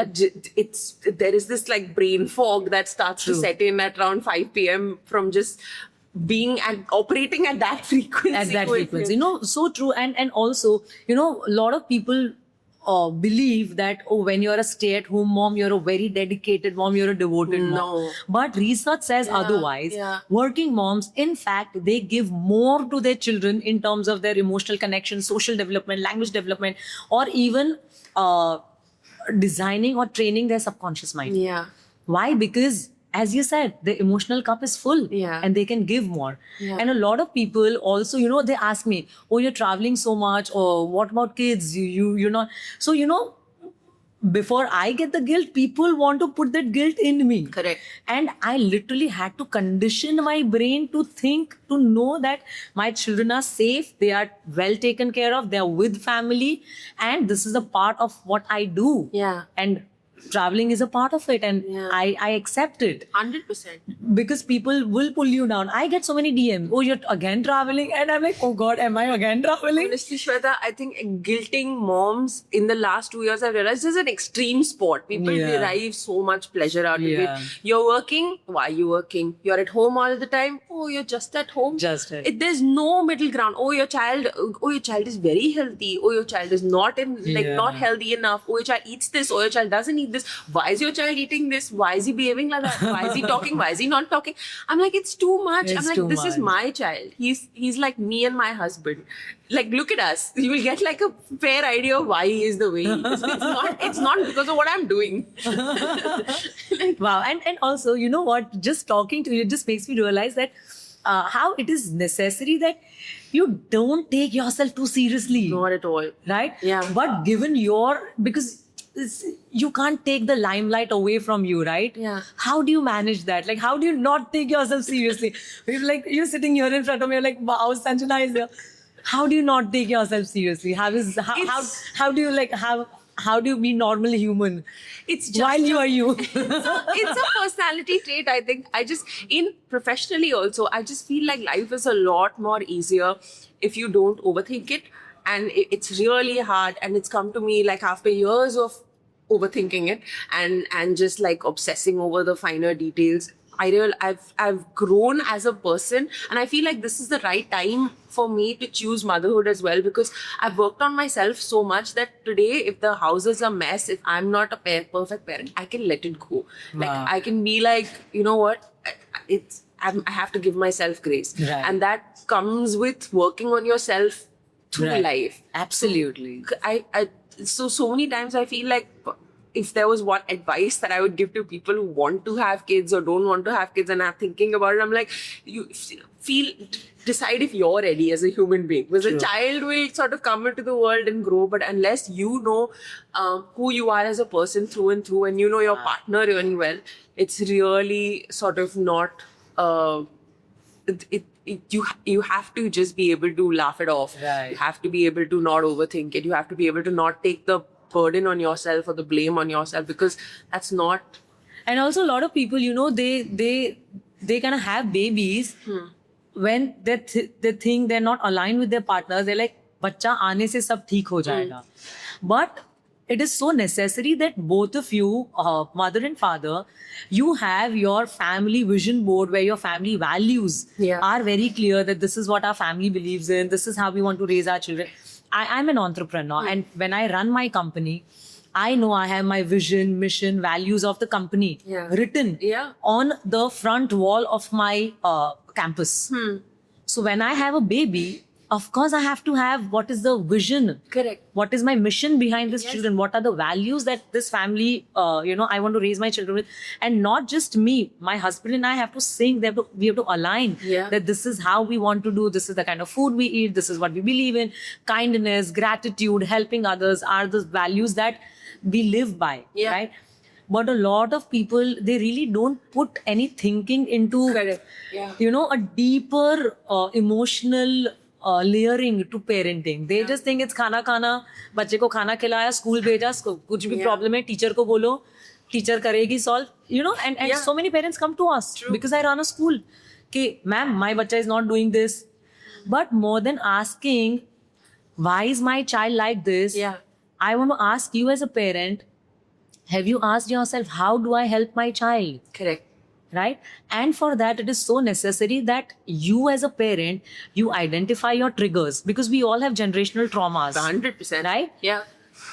There is this like brain fog that starts to True. set in at around 5 p.m. from just being and operating at that frequency. At that with frequency. him. So true. And also, a lot of people believe that, when you're a stay-at-home mom, you're a very dedicated mom, you're a devoted mom. No. But research says otherwise. yeah. Working moms, in fact, they give more to their children in terms of their emotional connection, social development, language development, or even designing or training their subconscious mind. Yeah. Why? Because, as you said, the emotional cup is full, Yeah. and they can give more. Yeah. And a lot of people also, they ask me, oh, you're traveling so much, or what about kids? You're not. So, before I get the guilt, people want to put that guilt in me. Correct. And I literally had to condition my brain to think, to know that my children are safe, they are well taken care of, they are with family, and this is a part of what I do. Yeah. And traveling is a part of it, and Yeah. I accept it, 100%. because people will pull you down. I get so many DMs, oh, you're again traveling, and I'm like, oh God, am I again traveling? Honestly, Shweta, I think guilting moms in the last 2 years, I've realized is an extreme sport. People Yeah. derive so much pleasure out of Yeah. it. You're working, why are you working? You're at home all the time, oh, you're just at home. Just it. There's no middle ground. Oh, your child is very healthy. Oh, your child is not Yeah. not healthy enough. Oh, your child eats this. Oh, your child doesn't eat eat this? Why is your child eating this? Why is he behaving like that? Why is he talking? Why is he not talking? I'm like, it's too much. It's I'm like, too this is much. my child. He's like me and my husband. Like, look at us. You will get like a fair idea of why he is the way he is. It's not because of what I'm doing. Wow. And also, you know what? Just talking to you just makes me realize that how it is necessary that you don't take yourself too seriously. Not at all. Right? Yeah. But given because you can't take the limelight away from you, right? Yeah. How do you manage that? Like, how do you not take yourself seriously? You're sitting here in front of me, you're like, wow, Sanjana is here. How do you not take yourself seriously? How do you how do you be normal human? It's just while you are you. It's a personality trait. I think in professionally also, I just feel like life is a lot more easier if you don't overthink it. And it's really hard. And it's come to me like after years of overthinking it and just like obsessing over the finer details. I've grown as a person, and I feel like this is the right time for me to choose motherhood as well, because I've worked on myself so much that today, if the house is a mess, if I'm not a perfect parent, I can let it go. Like, Wow. I can be like, you know what, I have to give myself grace, Right. and that comes with working on yourself through Right. life. Absolutely. So many times I feel like if there was one advice that I would give to people who want to have kids or don't want to have kids and are thinking about it, I'm like, you decide if you're ready as a human being. Because True. a child will sort of come into the world and grow, but unless you know who you are as a person through and through, and you know your partner really well, it's really sort of not. You have to just be able to laugh it off. Right. You have to be able to not overthink it. You have to be able to not take the burden on yourself or the blame on yourself, because that's not. And also a lot of people, you know, they kind of have babies when they think they're not aligned with their partners. They're like, "Bachcha aane se sab theek ho jayega." But it is so necessary that both of you, mother and father, you have your family vision board where your family values are very clear, that this is what our family believes in, this is how we want to raise our children. I'm an entrepreneur, and when I run my company, I know I have my vision, mission, values of the company written on the front wall of my campus. So when I have a baby, of course I have to have what is the vision. Correct. What is my mission behind this children? What are the values that this family, I want to raise my children with? And not just me, my husband and I have to sing. We have to align that this is how we want to do. This is the kind of food we eat. This is what we believe in. Kindness, gratitude, helping others are the values that we live by, right? But a lot of people, they really don't put any thinking into, a deeper emotional layering to parenting. They just think it's खाना खाना, बच्चे को खाना खिलाया, school भेजा, कुछ भी problem है टीचर को बोलो, टीचर करेगी solve, and so many parents come to us because I run a school कि ma'am, my bachcha is not doing this. But more than asking why is my child like this, I want to ask you as a parent, have you asked yourself, how do I help my child? Correct. Right? And for that, it is so necessary that you as a parent, you identify your triggers, because we all have generational traumas. 100%. Right? Yeah.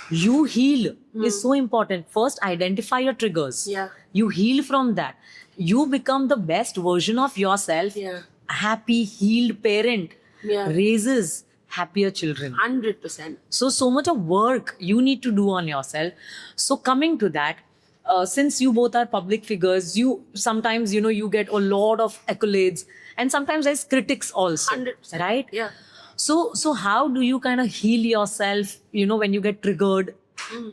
You heal is so important. First, identify your triggers. Yeah. You heal from that. You become the best version of yourself. Yeah. A happy, healed parent raises happier children. 100%. So much of work you need to do on yourself. So coming to that, since you both are public figures, you sometimes, you get a lot of accolades, and sometimes there's critics also. 100%. Right? Yeah. So how do you kind of heal yourself, when you get triggered?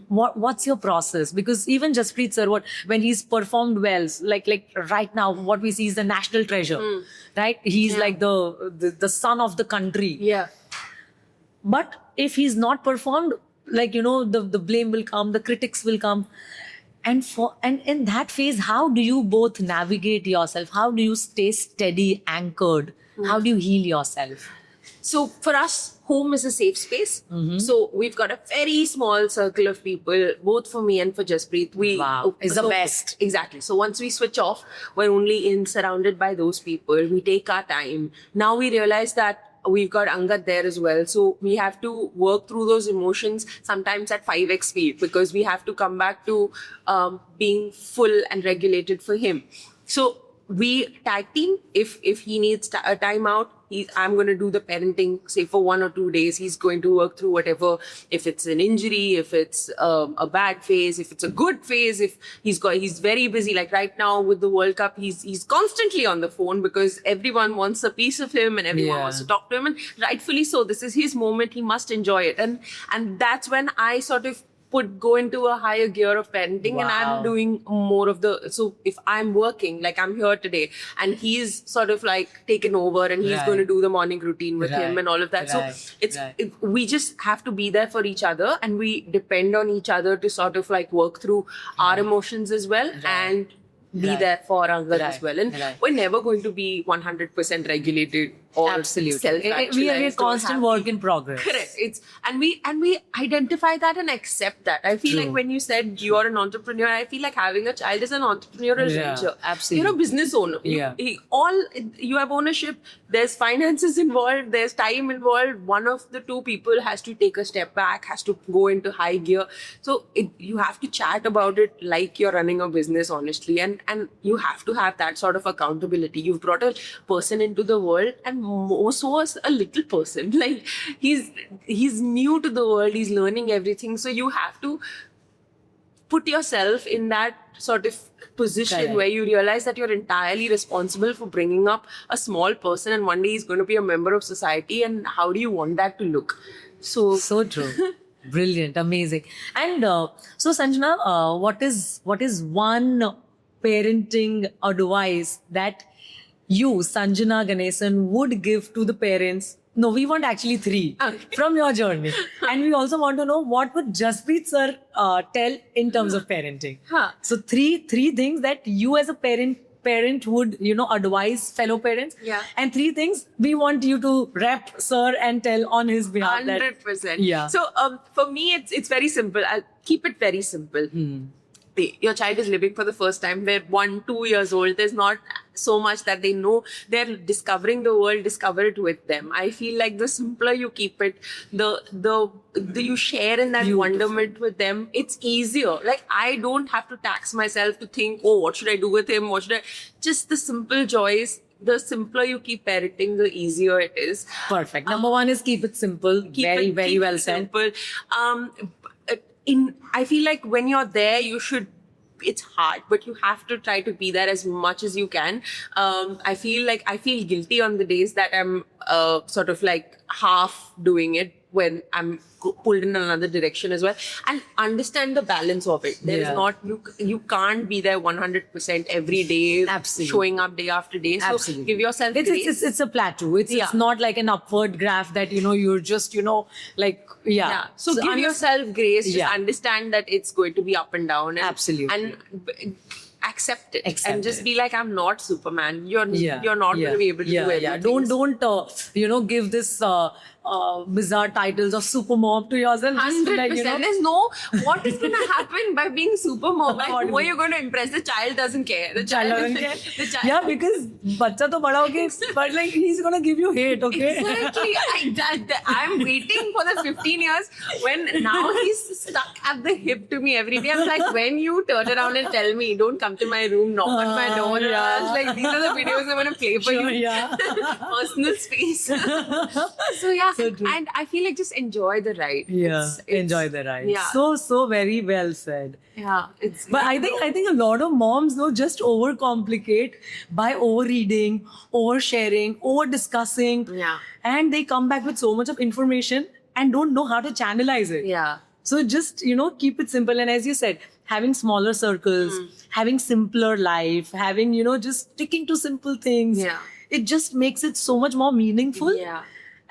What's your process? Because even Jaspreet sir, when he's performed well, like right now, what we see is the national treasure, right? He's like the son of the country. Yeah. But if he's not performed, the blame will come, the critics will come. And in that phase, how do you both navigate yourself? How do you stay steady, anchored? How do you heal yourself? So for us, home is a safe space. So we've got a very small circle of people, both for me and for Jaspreet. It's the best. Exactly. So once we switch off, we're only surrounded by those people. We take our time. Now we realize that, we've got Angad there as well. So we have to work through those emotions sometimes at 5x speed, because we have to come back to being full and regulated for him. So we tag team. If he needs a timeout, I'm going to do the parenting, say for 1 or 2 days. He's going to work through whatever, if it's an injury, if it's a bad phase, if it's a good phase, if he's very busy. Like right now with the World Cup, he's constantly on the phone because everyone wants a piece of him and everyone wants to talk to him, and rightfully so. This is his moment. He must enjoy it. And that's when I sort of go into a higher gear of parenting, and I'm doing more of the, so if I'm working, like I'm here today and he's sort of like taken over and he's going to do the morning routine with him and all of that. So we just have to be there for each other, and we depend on each other to sort of like work through our emotions as well, and be there for Angad as well. And we're never going to be 100% regulated or self-actualized. We are a constant work in progress. Correct. And we identify that and accept that. I feel like when you said you're an entrepreneur, I feel like having a child is an entrepreneurial venture. Absolutely. You're a business owner. You have ownership. There's finances involved. There's time involved. One of the two people has to take a step back, has to go into high gear. So you have to chat about it like you're running a business, honestly, and you have to have that sort of accountability. You've brought a person into the world, and so was a little person. Like he's new to the world. He's learning everything. So you have to put yourself in that sort of position where you realize that you're entirely responsible for bringing up a small person, and one day he's going to be a member of society. And how do you want that to look? So true. Brilliant, amazing. And so Sanjana, what is one parenting advice that you, Sanjana Ganesan, would give to the parents? No, we want actually 3 from your journey. And we also want to know what would Jaspreet sir tell in terms of parenting. So three things that you as a parent would, advise fellow parents. And 3 things we want you to rep sir and tell on his behalf. 100%. So for me, it's very simple. I'll keep it very simple. Your child is living for the first time. They're 1-2 years old. There's not so much that they know. They're discovering the world. Discover it with them. I feel like the simpler you keep it, the you share in that wonderment with them, it's easier. Like I don't have to tax myself to think, oh, what should I do with him? Just the simple joys. The simpler you keep parenting, the easier it is. Perfect. Number 1 is keep it simple. Very well said. Simple. I feel like when you're there, it's hard, but you have to try to be there as much as you can. I feel guilty on the days that I'm sort of like half doing it, when I'm pulled in another direction as well, and understand the balance of it. There is not, you can't be there 100% every day, showing up day after day. So give yourself grace. It's a plateau. It's not like an upward graph that, you're just, So give yourself grace. Just understand that it's going to be up and down. And accept it. And just be like, I'm not Superman. You're not going to be able to do everything. Don't give this bizarre titles of super mom to yourself. 100%. There's no, what is going to happen by being super mom? Like, who are you going to impress? The child doesn't care. The child doesn't care. Yeah, because bachcha to bada ho gaya, but like he's going to give you hate, okay? Exactly. I'm waiting for the 15 years when now he's stuck at the hip to me every day. I'm like, when you turn around and tell me, don't come to my room, knock on my door. I was like, these are the videos I want to play for you. Personal space. So and I feel like just enjoy the ride. Enjoy the ride. So very well said. But I think a lot of moms just overcomplicate by overreading, oversharing, over discussing. And they come back with so much of information and don't know how to channelize it. So just, keep it simple. And as you said, having smaller circles, having simpler life, having, just sticking to simple things. It just makes it so much more meaningful.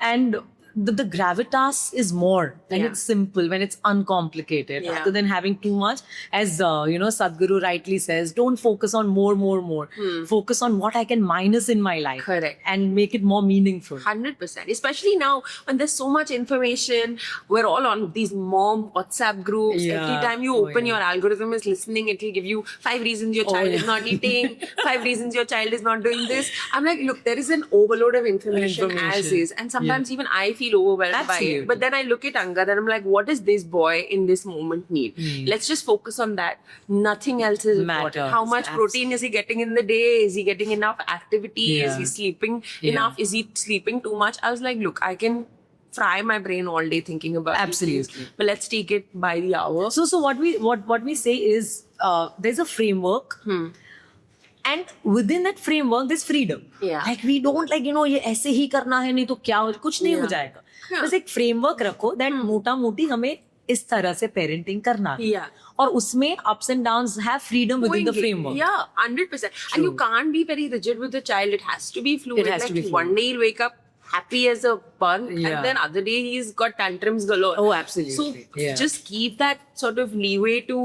And the gravitas is more when Yeah. it's simple, when it's uncomplicated, Yeah. rather than having too much. As Sadhguru rightly says, don't focus on more. Focus on what I can minus in my life. Correct. And make it more meaningful. 100%. Especially now when there's so much information, we're all on these mom WhatsApp groups. Yeah. Every time you Oh, open yeah. your algorithm is listening, it will give you 5 reasons your child is yeah. not eating, 5 reasons your child is not doing this. I'm like, look, there is an overload of information as is. And sometimes even I feel overwhelmed by Absolutely. it. But then I look at Angad and I'm like, what does this boy in this moment need? Let's just focus on that. Nothing else is important. Matters. How much protein is he getting in the day? Is he getting enough activity? Is Yeah. he sleeping Yeah. enough? Is he sleeping too much? I was like, look, I can fry my brain all day thinking about these Absolutely. things, but let's take it by the hour. So what we say is there's a framework. And within that framework, there's freedom. Yeah. Like we don't ये ऐसे ही करना है नहीं तो क्या कुछ नहीं हो Yeah. जाएगा. Yeah. बस एक framework रखो that मोटा मोटी हमें इस तरह से parenting करना है. Yeah. और उसमें ups and downs have freedom within the Going it. framework. Yeah, 100%. And you can't be very rigid with the child. It has to be fluid. It has to be fluid. One day he'll wake up happy as a bun, Yeah. and then other day he's got tantrums galore. Oh, absolutely. So Yeah. just keep that sort of leeway to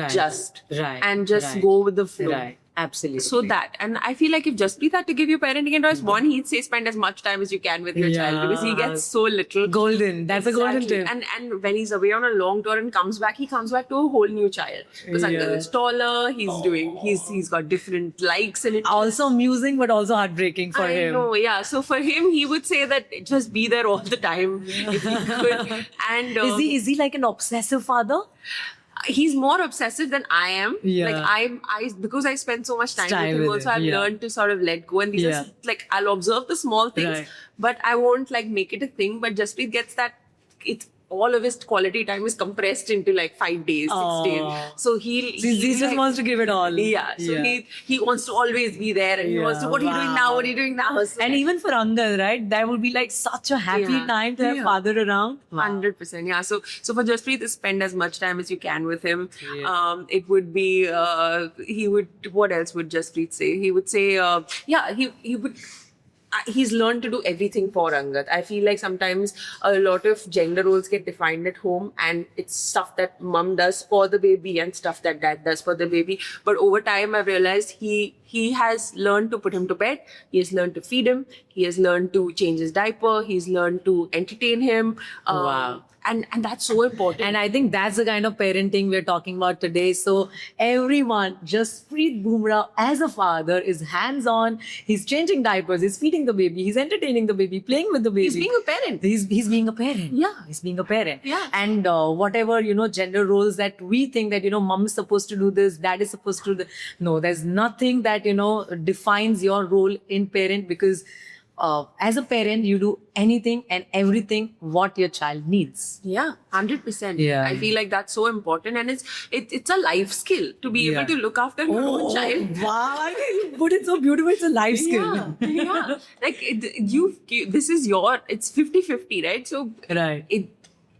adjust Right. and just Right. go with the flow. Right. Absolutely. So that, and I feel like if Jasprit had to give you parenting advice, one, he'd say spend as much time as you can with your child because he gets so little. golden. That's a golden Exactly. tip. And when he's away on a long tour and comes back, he comes back to a whole new child. Because Yeah. Uncle is taller, he's got different likes and it. Also amusing, but also heartbreaking for I him. know, yeah. So for him, he would say that just be there all the time if he could. And Is he like an obsessive father? he's more obsessive than I am. Yeah. Like I because I spend so much time Time with him. with Also, him, I've yeah. learned to sort of let go, and these Yeah. are like I'll observe the small things, Right. but I won't like make it a thing. But Jasprit gets that it's all of his quality time is compressed into like 5 days, 6 Aw. days. So He he'll just like- wants to give it all. Yeah. So he wants to always be there, and he wants to. Yeah, What are you doing wow. now? What are you doing now? So And even for Angad, right? That would be like such a happy Yeah. time to have Yeah. father around. Wow. 100%, yeah. So for Jasprit, spend as much time as you can with him. Yeah. It would be he would. What else would Jasprit say? He would say, he would. He's learned to do everything for Angad. I feel like sometimes a lot of gender roles get defined at home, and it's stuff that mum does for the baby and stuff that dad does for the baby. But over time, I've realized he has learned to put him to bed. He has learned to feed him. He has learned to change his diaper. He's learned to entertain him. Wow. And that's so important. And I think that's the kind of parenting we're talking about today. So everyone, Jasprit Bumrah as a father is hands-on. He's changing diapers. He's feeding the baby. He's entertaining the baby, playing with the baby. He's being a parent. He's being a parent. Yeah. He's being a parent. Yeah. And whatever, gender roles that we think that, mom is supposed to do this, dad is supposed to do this. No, there's nothing that, defines your role in parent because as a parent, you do anything and everything what your child needs. Yeah, 100%. Yeah. I feel like that's so important, and it's a life skill to be Yeah. able to look after your own child. Wow, I mean, you put it so beautiful. It's a life skill. Yeah. Like this is it's 50-50, right? So Right.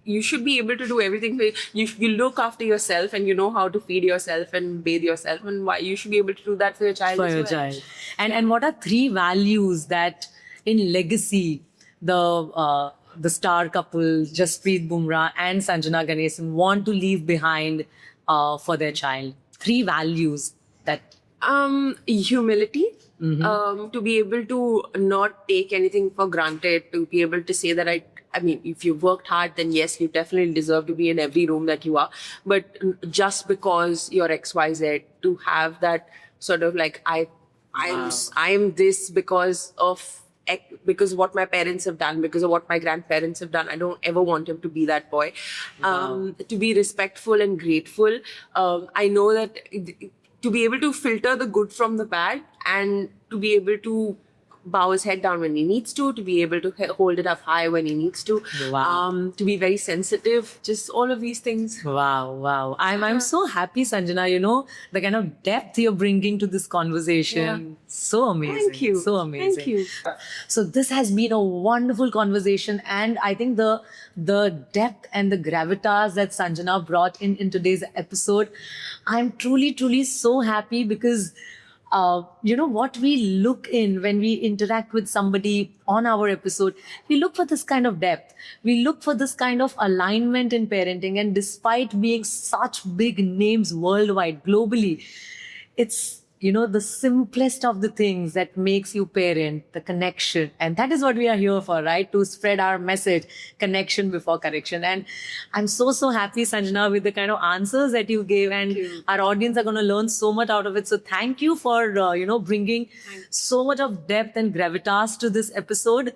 you should be able to do everything. You look after yourself, and you know how to feed yourself and bathe yourself, and why you should be able to do that for your child For as your well. child. And what are 3 values that in legacy the star couple Jasprit Bumrah and Sanjana Ganesan want to leave behind for their child? 3 values that Humility, to be able to not take anything for granted, to be able to say that I mean, if you've worked hard, then yes, you definitely deserve to be in every room that you are. But just because you're XYZ, to have that sort of like I'm this because of what my parents have done, because of what my grandparents have done. I don't ever want him to be that boy. To be respectful and grateful. I know that to be able to filter the good from the bad, and to be able to bow his head down when he needs to be able to hold it up high when he needs to. Wow. To be very sensitive, just all of these things. Wow. I'm so happy, Sanjana, the kind of depth you're bringing to this conversation. So amazing. Thank you. So amazing. Thank you. So this has been a wonderful conversation, and I think the depth and the gravitas that Sanjana brought in today's episode, I'm truly so happy because what we look in when we interact with somebody on our episode, we look for this kind of depth. We look for this kind of alignment in parenting. And despite being such big names worldwide, globally, it's the simplest of the things that makes you parent, the connection. And that is what we are here for, right? To spread our message, connection before correction. And I'm so happy, Sanjana, with the kind of answers that you gave. And our audience are going to learn so much out of it. So thank you for, bringing so much of depth and gravitas to this episode.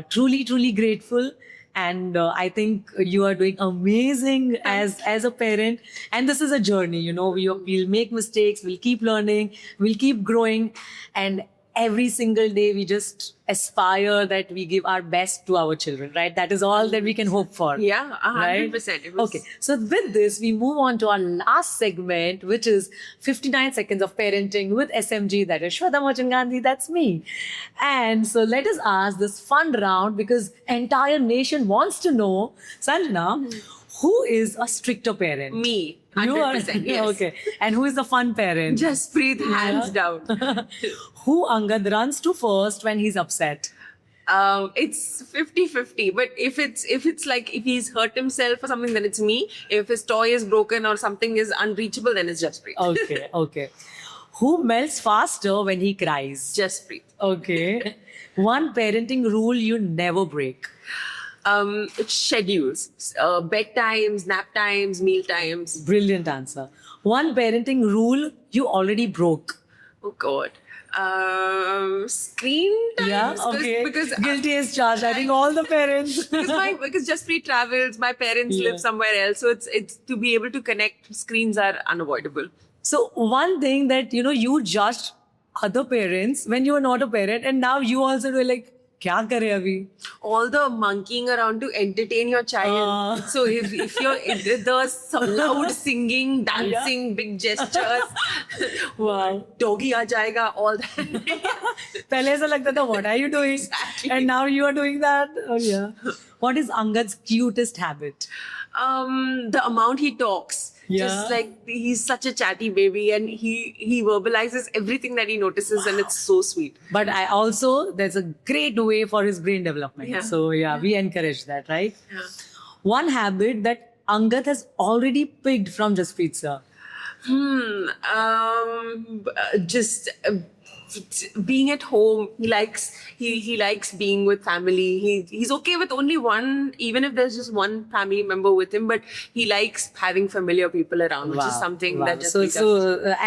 Truly grateful. And I think you are doing amazing as a parent. And this is a journey, we'll make mistakes, we'll keep learning, we'll keep growing. And every single day we just aspire that we give our best to our children, right? That is all that we can hope for. Yeah, 100%. Right? Okay, so with this, we move on to our last segment, which is 59 seconds of parenting with SMG. That is Shweta Merchant Gandhi, that's me. And so let us ask this fun round, because entire nation wants to know, Sanjana, who is a stricter parent? Me. You are 100%, yes. Okay. And who is the fun parent? Just breathe, hands down. Who Angad runs to first when he's upset? It's 50-50, but if it's like if he's hurt himself or something, then it's me. If his toy is broken or something is unreachable, then it's Jaspreet. Okay. Who melts faster when he cries? Jaspreet. Okay. One parenting rule you never break. Schedules, bedtimes, nap times, meal times. Brilliant answer. One parenting rule you already broke. Oh God. Screen times. Yeah, okay. Because guilty as charged. I think all the parents. because Jaspreet travels, my parents live somewhere else, so it's to be able to connect. Screens are unavoidable. So one thing that you judged other parents when you were not a parent, and now you also do like, kya kare abhi? All the monkeying around to entertain your child. So if you're the loud singing, dancing, big gestures, Wow. doggy aa jayega, all that. Pehle aisa lagta tha, what are you doing? Exactly. And now you are doing that. Oh yeah. What is Angad's cutest habit? The amount he talks. Yeah. Just like he's such a chatty baby, and he verbalizes everything that he notices, and it's so sweet. But there's a great way for his brain development. Yeah. So we encourage that, right? Yeah. One habit that Angad has already picked from Jaspreet sir. Just being at home. He likes being with family. He's okay with only one, even if there's just one family member with him, but he likes having familiar people around, which is something that just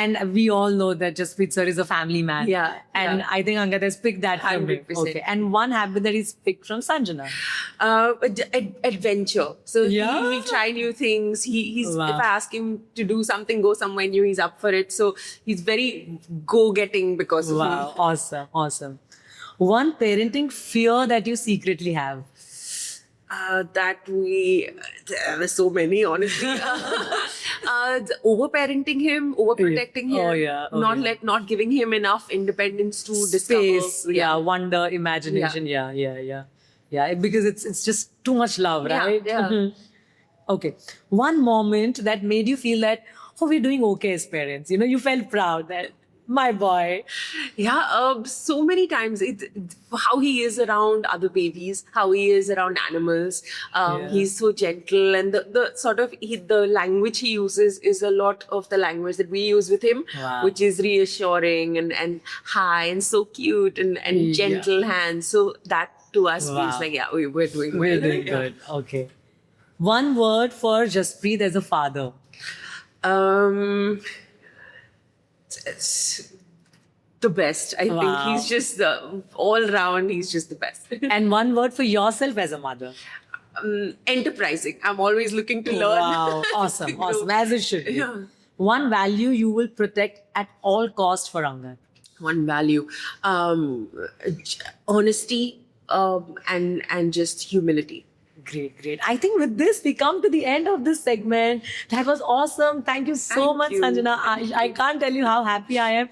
and we all know that Jaspreet sir is a family man. Yeah, And yeah. I think Angad has picked that from him. 100%. Okay. And one habit that he's picked from Sanjana. Adventure. So Yeah. he will try new things. He's Wow. If I ask him to do something, go somewhere new, he's up for it. So he's very go-getting because of Wow. Awesome. One parenting fear that you secretly have. there are so many, honestly. Overparenting him, overprotecting him. Oh, yeah. Not giving him enough independence to Space, discover. wonder, imagination. Yeah. Because it's just too much love, Yeah, right? yeah. Okay. One moment that made you feel that, we're doing okay as parents. You felt proud that my boy. Yeah, so many times. How he is around other babies, how he is around animals. He's so gentle, and the sort of the language he uses is a lot of the language that we use with him, Wow. which is reassuring and hi and so cute and gentle hands. So that to us Wow. feels like we're doing We're well. doing good. Okay. One word for Jaspreet as a father. It's the best. I Wow. think he's just all round. He's just the best. And one word for yourself as a mother. Enterprising. I'm always looking to learn. Wow. Awesome. As it should be. Yeah. One value you will protect at all cost for Angad. One value, honesty, and just humility. Great. I think with this, we come to the end of this segment. That was awesome. Thank you so Thank much, you. Sanjana. I can't tell you how happy I am.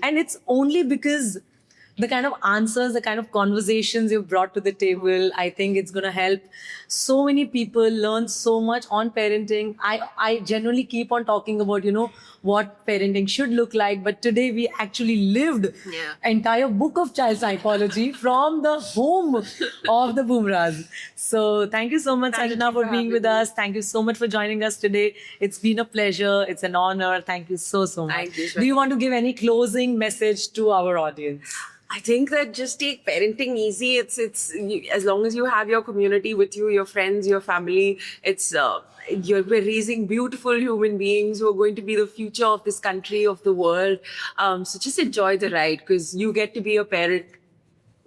And it's only because the kind of answers, the kind of conversations you've brought to the table. I think it's going to help so many people learn so much on parenting. I generally keep on talking about, what parenting should look like. But today we actually lived entire book of child psychology from the home of the Boomras. So thank you so much, Thank Sanjana, you for for being having with me. us. Thank you so much for joining us today. It's been a pleasure. It's an honor. Thank you so much. Thank you, Do you want to give any closing message to our audience? I think that just take parenting easy. As long as you have your community with you, your friends, your family, we're raising beautiful human beings who are going to be the future of this country, of the world. So just enjoy the ride, because you get to be a parent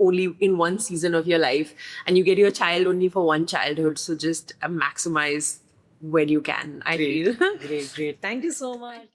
only in one season of your life, and you get your child only for one childhood. So just maximize when you can, I feel. Great. Thank you so much.